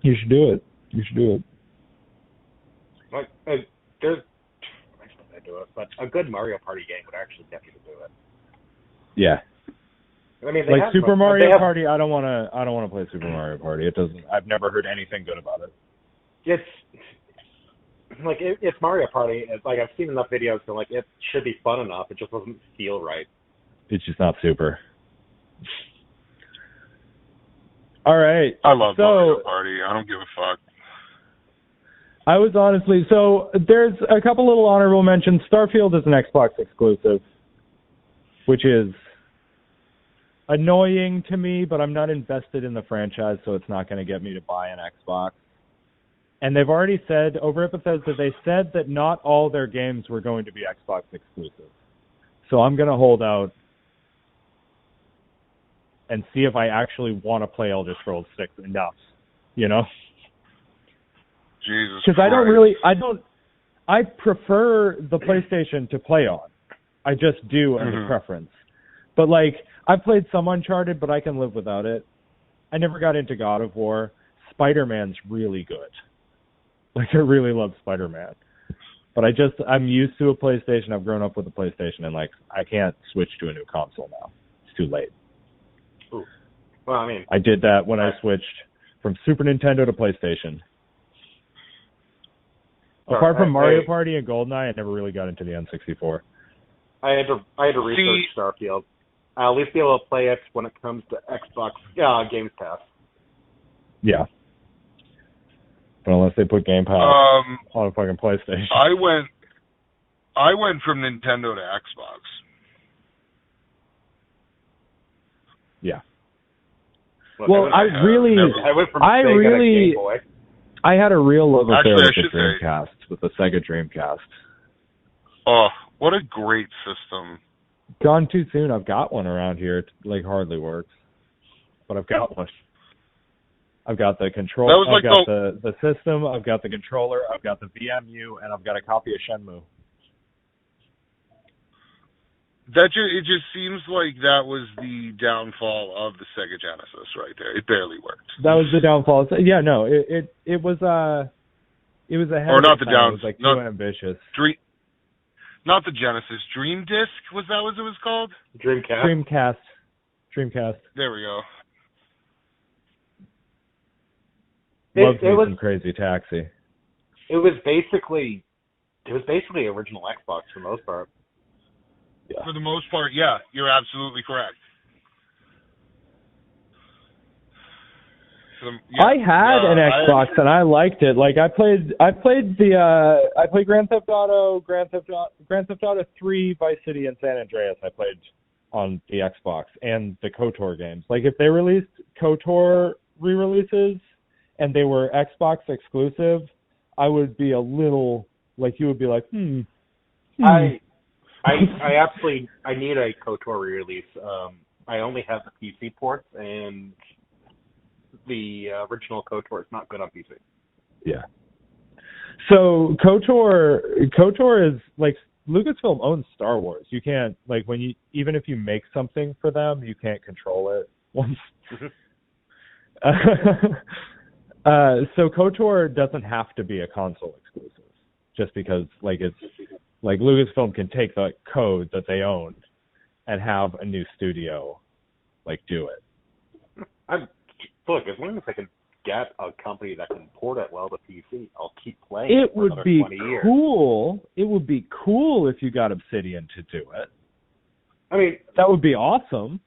You should do it. Like, there's, I do it, but a good Mario Party game would actually get me to do it. Yeah. I mean, like Super Mario Party, I don't want to play Super Mario Party. It doesn't. I've never heard anything good about it. It's Mario Party. It's like I've seen enough videos, so like it should be fun enough. It just doesn't feel right. It's just not super. All right. I love Mario Party. I don't give a fuck. I was honestly, so there's a couple little honorable mentions. Starfield is an Xbox exclusive, which is annoying to me, but I'm not invested in the franchise, so it's not going to get me to buy an Xbox. And they've already said, over at Bethesda, they said that not all their games were going to be Xbox exclusive. So I'm going to hold out and see if I actually want to play Elder Scrolls 6 enough, you know? Jesus Because I prefer the PlayStation to play on. I just do as a preference. But, like, I've played some Uncharted, but I can live without it. I never got into God of War. Spider-Man's really good. Like, I really love Spider-Man. But I'm used to a PlayStation. I've grown up with a PlayStation, and, like, I can't switch to a new console now. It's too late. Ooh. Well, I mean... I did that when I switched from Super Nintendo to PlayStation. Apart from Mario Party and GoldenEye, I never really got into the N64. I had to research Starfield. I'll at least be able to play it when it comes to Xbox Games Pass. Yeah. But unless they put Game Pass on a fucking PlayStation. I went from Nintendo to Xbox. Yeah. Look, well, I went from Sega to Game Boy. I had a real love affair with the Dreamcast, with the Sega Dreamcast. Oh, what a great system. Gone too soon. I've got one around here. It, like, hardly works. But I've got one. I've got the control. I've got the system. I've got the controller. I've got the VMU, and I've got a copy of Shenmue. It just seems like that was the downfall of the Sega Genesis right there. It barely worked. That was the downfall. Yeah, no, it was ahead or not of the time. down. It was like not, too ambitious. Not the Genesis. Dream Disc, was that what it was called? Dreamcast. There we go. Loved me some Crazy Taxi. It was basically original Xbox for the most part. Yeah. For the most part, yeah, you're absolutely correct. I had an Xbox and I liked it. Like I played Grand Theft Auto 3, Vice City, and San Andreas. I played on the Xbox and the KOTOR games. Like if they released KOTOR re-releases and they were Xbox exclusive, I would be a little like you would be like, I need a KOTOR re-release. I only have the PC ports, and the original KOTOR is not good on PC. Yeah. So KOTOR is like Lucasfilm owns Star Wars. You can't even if you make something for them, you can't control it. So KOTOR doesn't have to be a console exclusive, just because it's like Lucasfilm can take the code that they own and have a new studio do it. Look, as long as I can get a company that can port it well to PC, I'll keep playing it for another 20 years. It would be cool if you got Obsidian to do it. I mean, that would be awesome.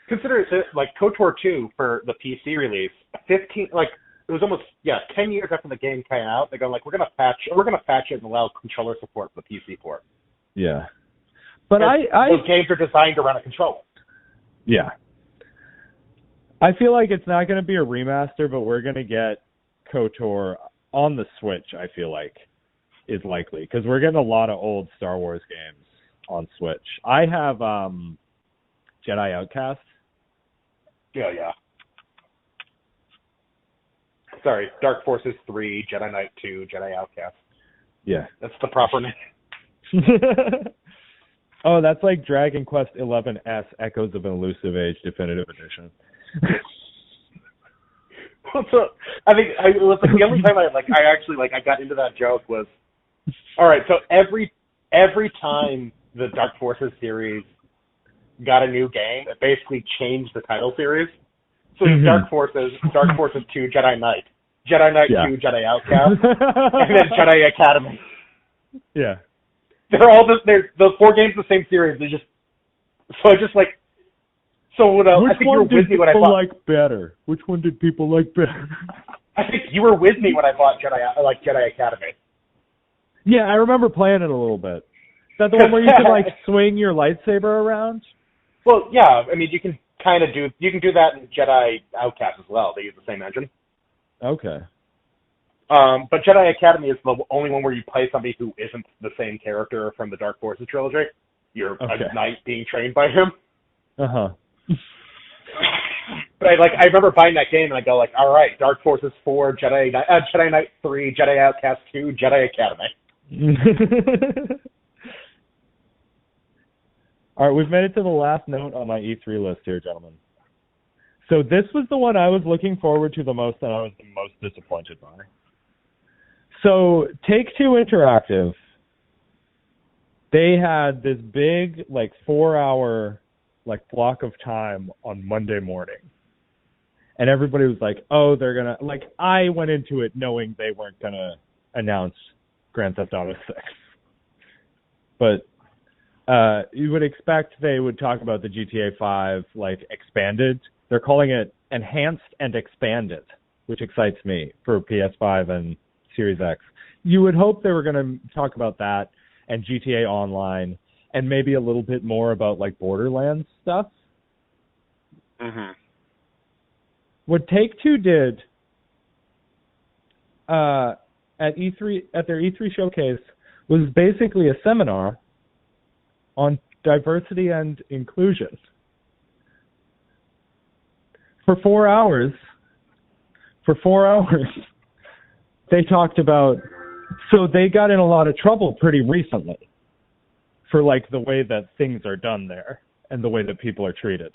Consider it like KOTOR 2 for the PC release. It was almost 10 years after the game came out. They go we're gonna patch it and allow controller support for the PC port. Yeah, but those games are designed to run a controller. Yeah. I feel like it's not going to be a remaster, but we're going to get KOTOR on the Switch, I feel like, is likely. Because we're getting a lot of old Star Wars games on Switch. I have Jedi Outcast. Yeah. Sorry, Dark Forces 3, Jedi Knight 2, Jedi Outcast. Yeah. That's the proper name. Oh, that's like Dragon Quest XI-S Echoes of an Elusive Age Definitive Edition. So I think it was the only time I got into that joke was, all right. So every time the Dark Forces series got a new game, it basically changed the title series. So Dark Forces 2, Jedi Knight 2, Jedi Outcast, and then Jedi Academy. Yeah, they're all the 4 games in the same series. So I think you were with me when I bought. Which one did people like better? Which one did people like better? I think you were with me when I bought Jedi Academy. Yeah, I remember playing it a little bit. Is that the one where you could swing your lightsaber around? Well, yeah. I mean, you can do that in Jedi Outcast as well. They use the same engine. Okay. But Jedi Academy is the only one where you play somebody who isn't the same character from the Dark Forces trilogy. You're a knight being trained by him. Uh-huh. But I remember buying that game and I go like, all right, Dark Forces 4, Jedi Knight 3, Jedi Outcast 2, Jedi Academy. All right, we've made it to the last note on my E3 list here, gentlemen. So this was the one I was looking forward to the most and I was the most disappointed by. So Take-Two Interactive, they had this big 4-hour block of time on Monday morning. And everybody was like, oh, they're going to, I went into it knowing they weren't going to announce Grand Theft Auto 6. But you would expect they would talk about the GTA 5, expanded. They're calling it Enhanced and Expanded, which excites me for PS5 and Series X. You would hope they were going to talk about that and GTA Online and maybe a little bit more about, Borderlands stuff. Mm-hmm. What Take-Two did at their E3 showcase was basically a seminar on diversity and inclusion. For 4 hours, they talked about, so they got in a lot of trouble pretty recently for the way that things are done there and the way that people are treated.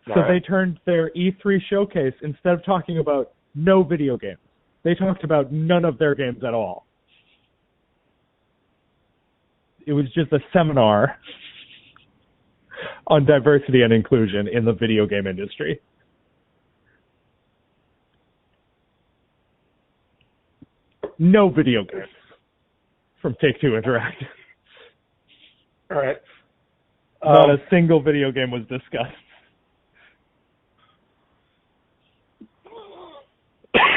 So they turned their E3 showcase, instead of talking about no video games, they talked about none of their games at all. It was just a seminar on diversity and inclusion in the video game industry. No video games from Take-Two Interactive. All right. Not a single video game was discussed.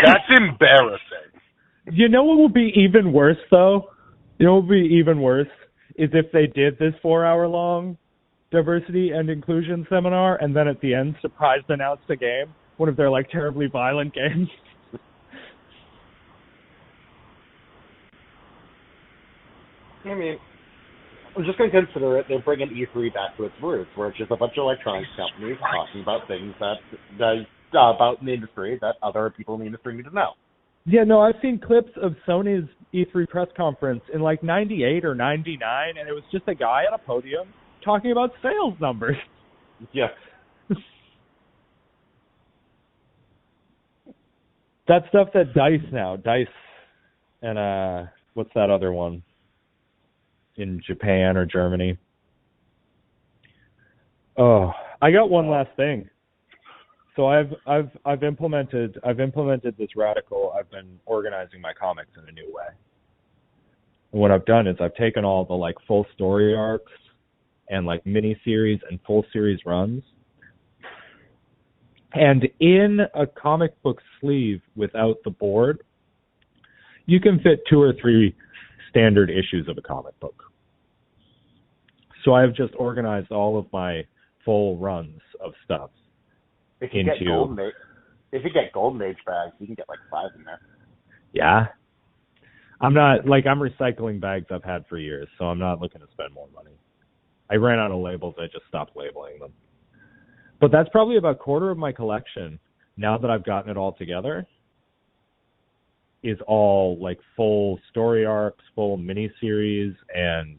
That's embarrassing. You know what would be even worse, though? You know what would be even worse is if they did this 4-hour-long diversity and inclusion seminar and then at the end surprise announced a game, one of their terribly violent games. I mean, I'm just going to consider it. They're bringing E3 back to its roots, where it's just a bunch of electronics companies talking about things about the industry that other people in the industry need to know. Yeah, no, I've seen clips of Sony's E3 press conference in 98 or 99, and it was just a guy on a podium talking about sales numbers. Yeah. That stuff that DICE and what's that other one in Japan or Germany? Oh, I got one last thing. So I've implemented this radical. I've been organizing my comics in a new way. And what I've done is I've taken all the full story arcs and mini series and full series runs, and in a comic book sleeve without the board, you can fit 2 or 3 standard issues of a comic book. So I've just organized all of my full runs of stuff. If you get Golden Age bags, you can get 5 in there. Yeah. I'm not, I'm recycling bags I've had for years, so I'm not looking to spend more money. I ran out of labels, I just stopped labeling them. But that's probably about a quarter of my collection, now that I've gotten it all together, is all full story arcs, full miniseries, and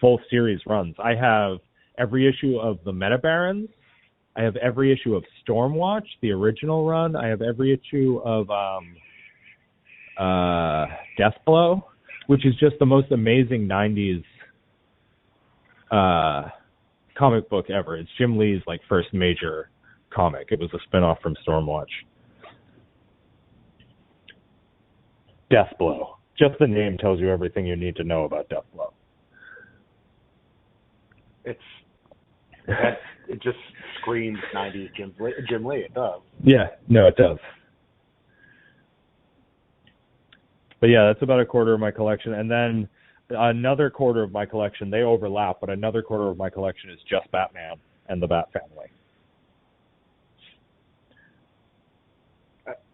full series runs. I have every issue of the Meta Barons. I have every issue of Stormwatch, the original run. I have every issue of Deathblow, which is just the most amazing 90s comic book ever. It's Jim Lee's first major comic. It was a spinoff from Stormwatch. Deathblow. Just the name tells you everything you need to know about Deathblow. It just screams 90s Jim Lee. It does. Yeah, no, it does. But yeah, that's about a quarter of my collection. And then another quarter of my collection, they overlap, but another quarter of my collection is just Batman and the Bat Family.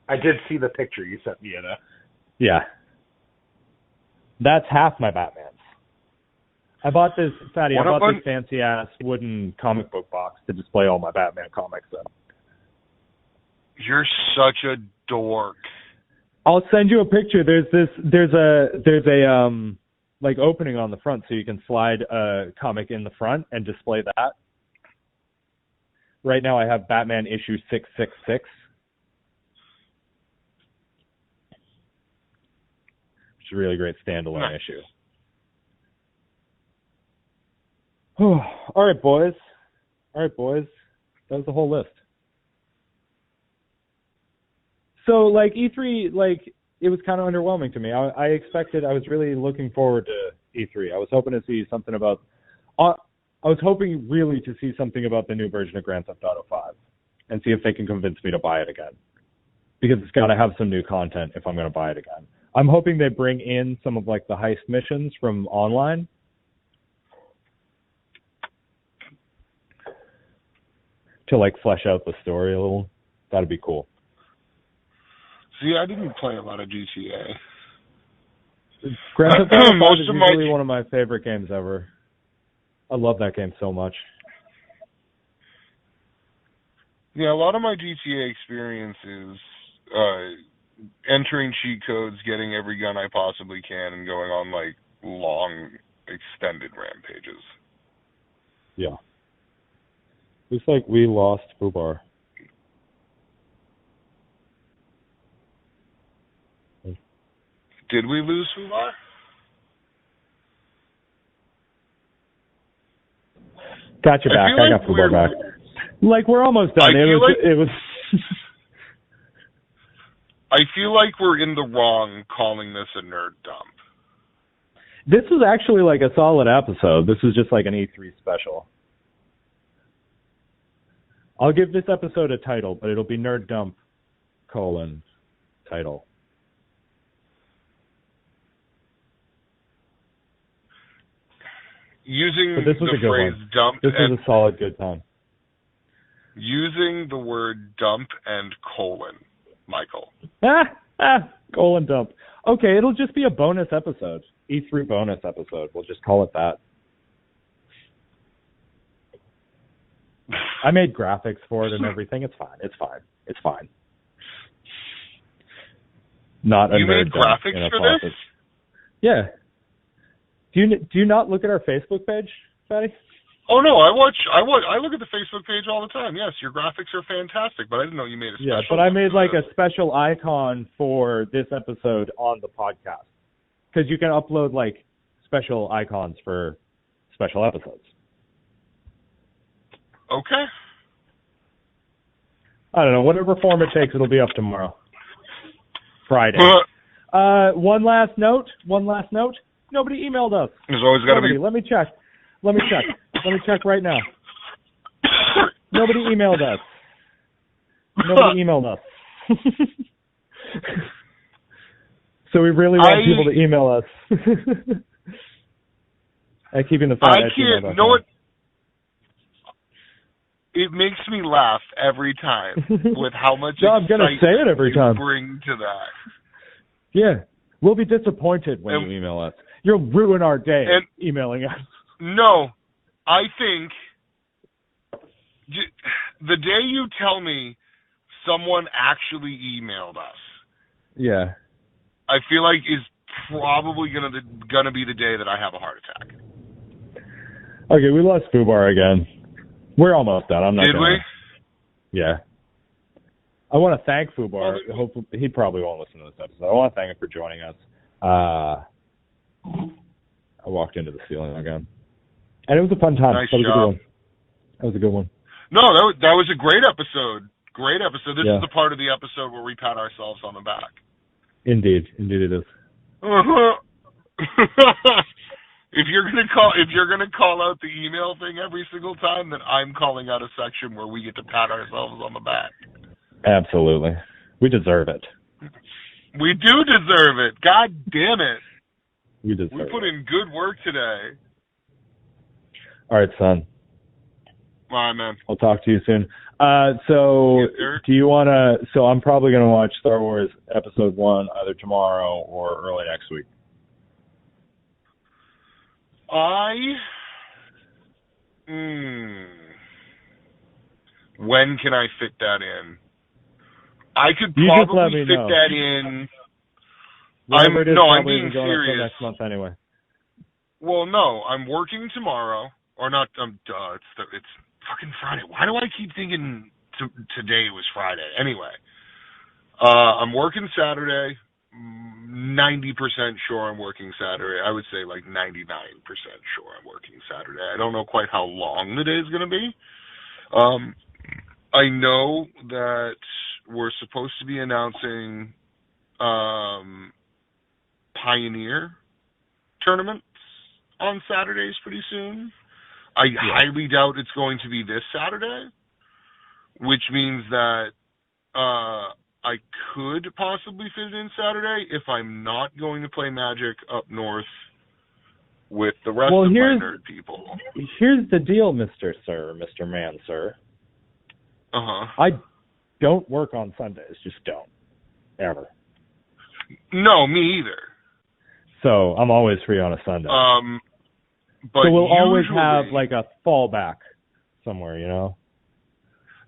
I did see the picture you sent me, Anna. Yeah. That's half my Batmans. I bought this, Fatty, I bought this fancy-ass wooden comic book box to display all my Batman comics in. You're such a dork. I'll send you a picture. There's a like opening on the front so you can slide a comic in the front and display that. Right now I have Batman issue 666. It's a really great standalone issue. All right, boys. That was the whole list. So, like, E3, like, it was kind of underwhelming to me. I was really looking forward to E3. I was hoping to see something about, I was hoping really to see something about the new version of Grand Theft Auto 5 and see if they can convince me to buy it again. Because it's got to have some new content if I'm going to buy it again. I'm hoping they bring in some of, like, the heist missions from online. To, like, flesh out the story a little. That'd be cool. See, I didn't play a lot of GTA. Grand Theft Auto 5 is usually one of my favorite games ever. I love that game so much. Yeah, a lot of my GTA experience is entering cheat codes, getting every gun I possibly can, and going on, like, long, extended rampages. Yeah. Looks like we lost Fubar. Did we lose Fubar? Got you back. I got Fubar back. Like, we're almost done. It was. I feel like we're in the wrong calling this a nerd dump. This was actually like a solid episode. This was just like an E3 special. I'll give this episode a title, but it'll be Nerd Dump, title. Using the phrase dump. This was a solid good time. Using the word dump and colon, Michael. Colon dump. Okay, it'll just be a bonus episode. E3 bonus episode. We'll just call it that. I made graphics for it and everything. It's fine. Not a You made graphics for this? Yeah. Do you not look at our Facebook page, Fatty? Oh no, I look at the Facebook page all the time. Yes, your graphics are fantastic, but I didn't know you made a special. Yeah, but I made like a special icon for this episode on the podcast. Because you can upload like special icons for special episodes. Okay. I don't know. Whatever form it takes, it'll be up tomorrow. Friday. One last note. Nobody emailed us. There's always got to be. Let me check. Let me check right now. Nobody emailed us. So we really want people to email us. At keeping the I can't. You know what? It makes me laugh every time with how much I'm gonna say it every time. Bring to that. Yeah, we'll be disappointed when you email us. You'll ruin our day emailing us. No, I think the day you tell me someone actually emailed us, yeah, I feel like is probably gonna be the day that I have a heart attack. Okay, we lost Fubar again. We're almost done. I'm not. Did we? Yeah. I want to thank Fubar. Hopefully, he probably won't listen to this episode. I want to thank him for joining us. I walked into the ceiling again, and it was a fun time. Nice job. That was a good one. No, that was a great episode. Great episode. This is the part of the episode where we pat ourselves on the back. Indeed it is. If you're gonna call out the email thing every single time, then I'm calling out a section where we get to pat ourselves on the back. Absolutely, we deserve it. We do deserve it. God damn it. We put in good work today. All right, son. All right, man. I'll talk to you soon. So do you want to? So I'm probably going to watch Star Wars Episode 1 either tomorrow or early next week. When can I fit that in? I could probably fit that in. I'm being serious. Next month anyway. Well, no, I'm working tomorrow, or not. It's fucking Friday. Why do I keep thinking today was Friday? Anyway, I'm working Saturday. 90% sure I'm working Saturday. I would say like 99% sure I'm working Saturday. I don't know quite how long the day is going to be. I know that we're supposed to be announcing Pioneer tournaments on Saturdays pretty soon. I highly doubt it's going to be this Saturday, which means that I could possibly fit it in Saturday if I'm not going to play Magic up north with the rest of my nerd people. Here's the deal, Mr. Man, sir. I don't work on Sundays. Just don't. Ever. No, me either. So I'm always free on a Sunday. But so we'll always have like a fallback somewhere, you know?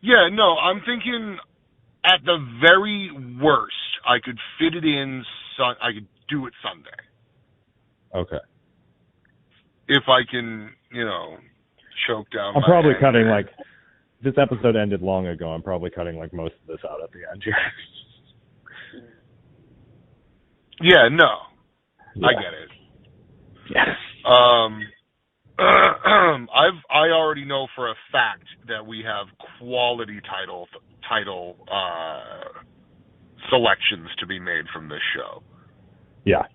Yeah, no, I'm thinking at the very worst, I could fit it in. I could do it Sunday. Okay. If I can, choke down. I'm probably cutting like. This episode ended long ago. I'm probably cutting like most of this out at the end here. Yeah, no. Yeah. I get it. Yes. I already know for a fact that we have quality title selections to be made from this show. Yeah.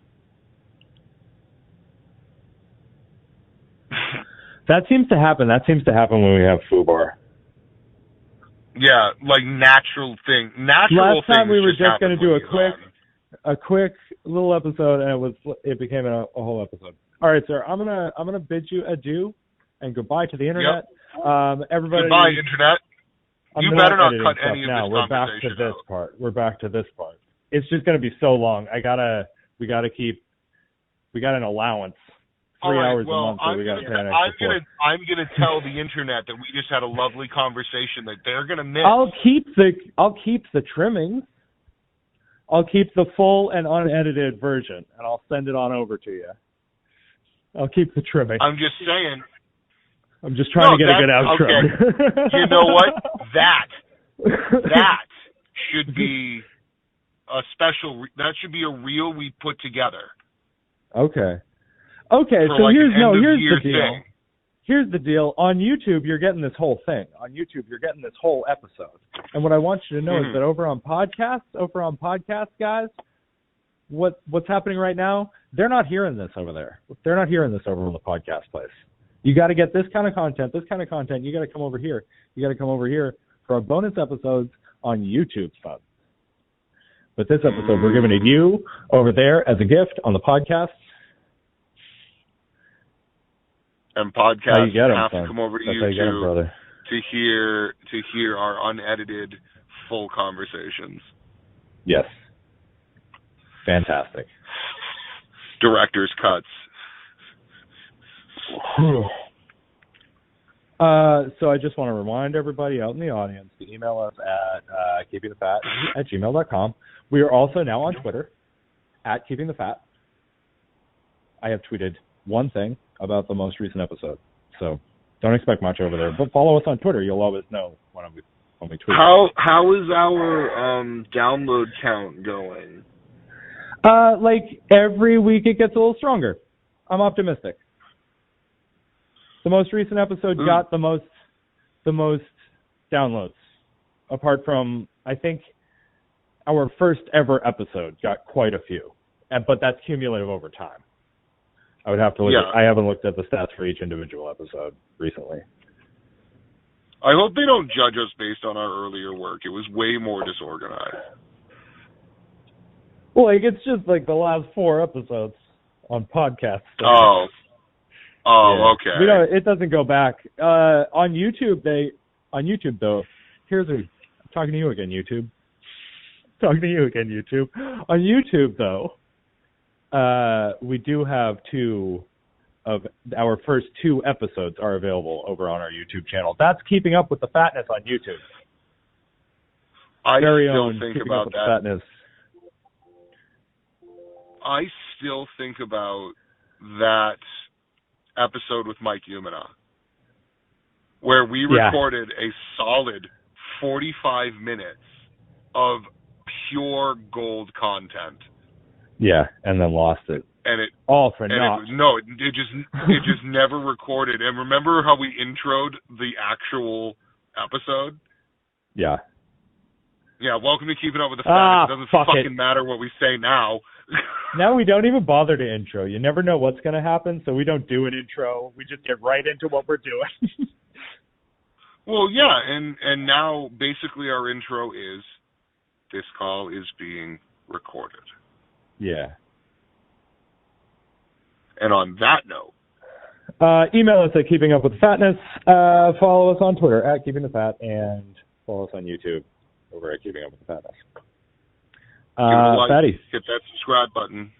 That seems to happen. When we have Fubar. Yeah, like natural thing. Last time we were just going to do a quick little episode, and it became a whole episode. All right, sir. I'm gonna bid you adieu and goodbye to the internet. Yep. Everybody. Goodbye, internet. You better not cut any of this conversation. We're back to this part. It's just going to be so long. We got an allowance. 3 hours a month, so we got to pay an extra I'm gonna tell the internet that we just had a lovely conversation that they're gonna miss. I'll keep the trimmings. I'll keep the full and unedited version, and I'll send it on over to you. I'll keep the trimming. I'm just saying. I'm just trying to get a good outro. Okay. You know what? That should be a special. That should be a reel we put together. Okay. Okay, so like here's the deal. Thing. Here's the deal. On YouTube, you're getting this whole thing. On YouTube, you're getting this whole episode. And what I want you to know is that over on podcasts, guys, what's happening right now, they're not hearing this over there. They're not hearing this over on the podcast place. You got to get this kind of content. You got to come over here. You got to come over here for our bonus episodes on YouTube stuff. But this episode, we're giving it you over there as a gift on the podcast. And podcasts have to come over to YouTube to hear our unedited full conversations. Yes. Fantastic. Director's cuts. So I just want to remind everybody out in the audience to email us at keepingthefat@gmail.com. We are also now on Twitter at keepingthefat. I have tweeted one thing about the most recent episode, so don't expect much over there. But follow us on Twitter; you'll always know when we tweet. How is our download count going? Like every week, it gets a little stronger. I'm optimistic. The most recent episode got the most downloads, apart from I think our first ever episode got quite a few, but that's cumulative over time. I would have to look. I haven't looked at the stats for each individual episode recently. I hope they don't judge us based on our earlier work. It was way more disorganized. Well, like it's just like the last 4 episodes on podcasts. Oh, okay. It doesn't go back. On YouTube though, I'm talking to you again, YouTube. Talking to you again, YouTube. On YouTube, though, we do have two of our first 2 episodes are available over on our YouTube channel. That's Keeping Up with the Fatness on YouTube. I Very still own think Keeping about Up with that. the Fatness. I still think about that episode with Mike Umina, where we recorded a solid 45 minutes of pure gold content. Yeah, and then lost it. And it all for naught. It just never recorded. And remember how we introed the actual episode? Yeah. Yeah, welcome to Keeping Up with the Fatness. It doesn't fucking matter what we say now. Now we don't even bother to intro. You never know what's going to happen, so we don't do an intro. We just get right into what we're doing. Well, yeah, and now basically our intro is, this call is being recorded. Yeah. And on that note, email us at Keeping Up with the Fatness. Follow us on Twitter at Keeping the Fat, and follow us on YouTube over at Keeping Up with the Fatness. Give it a like, Fatty. hit that subscribe button.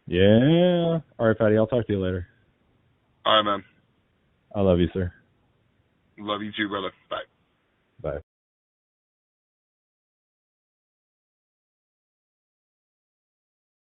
Yeah. All right, Fatty. I'll talk to you later. All right, man. I love you, sir. Love you too, brother. Bye. Bye.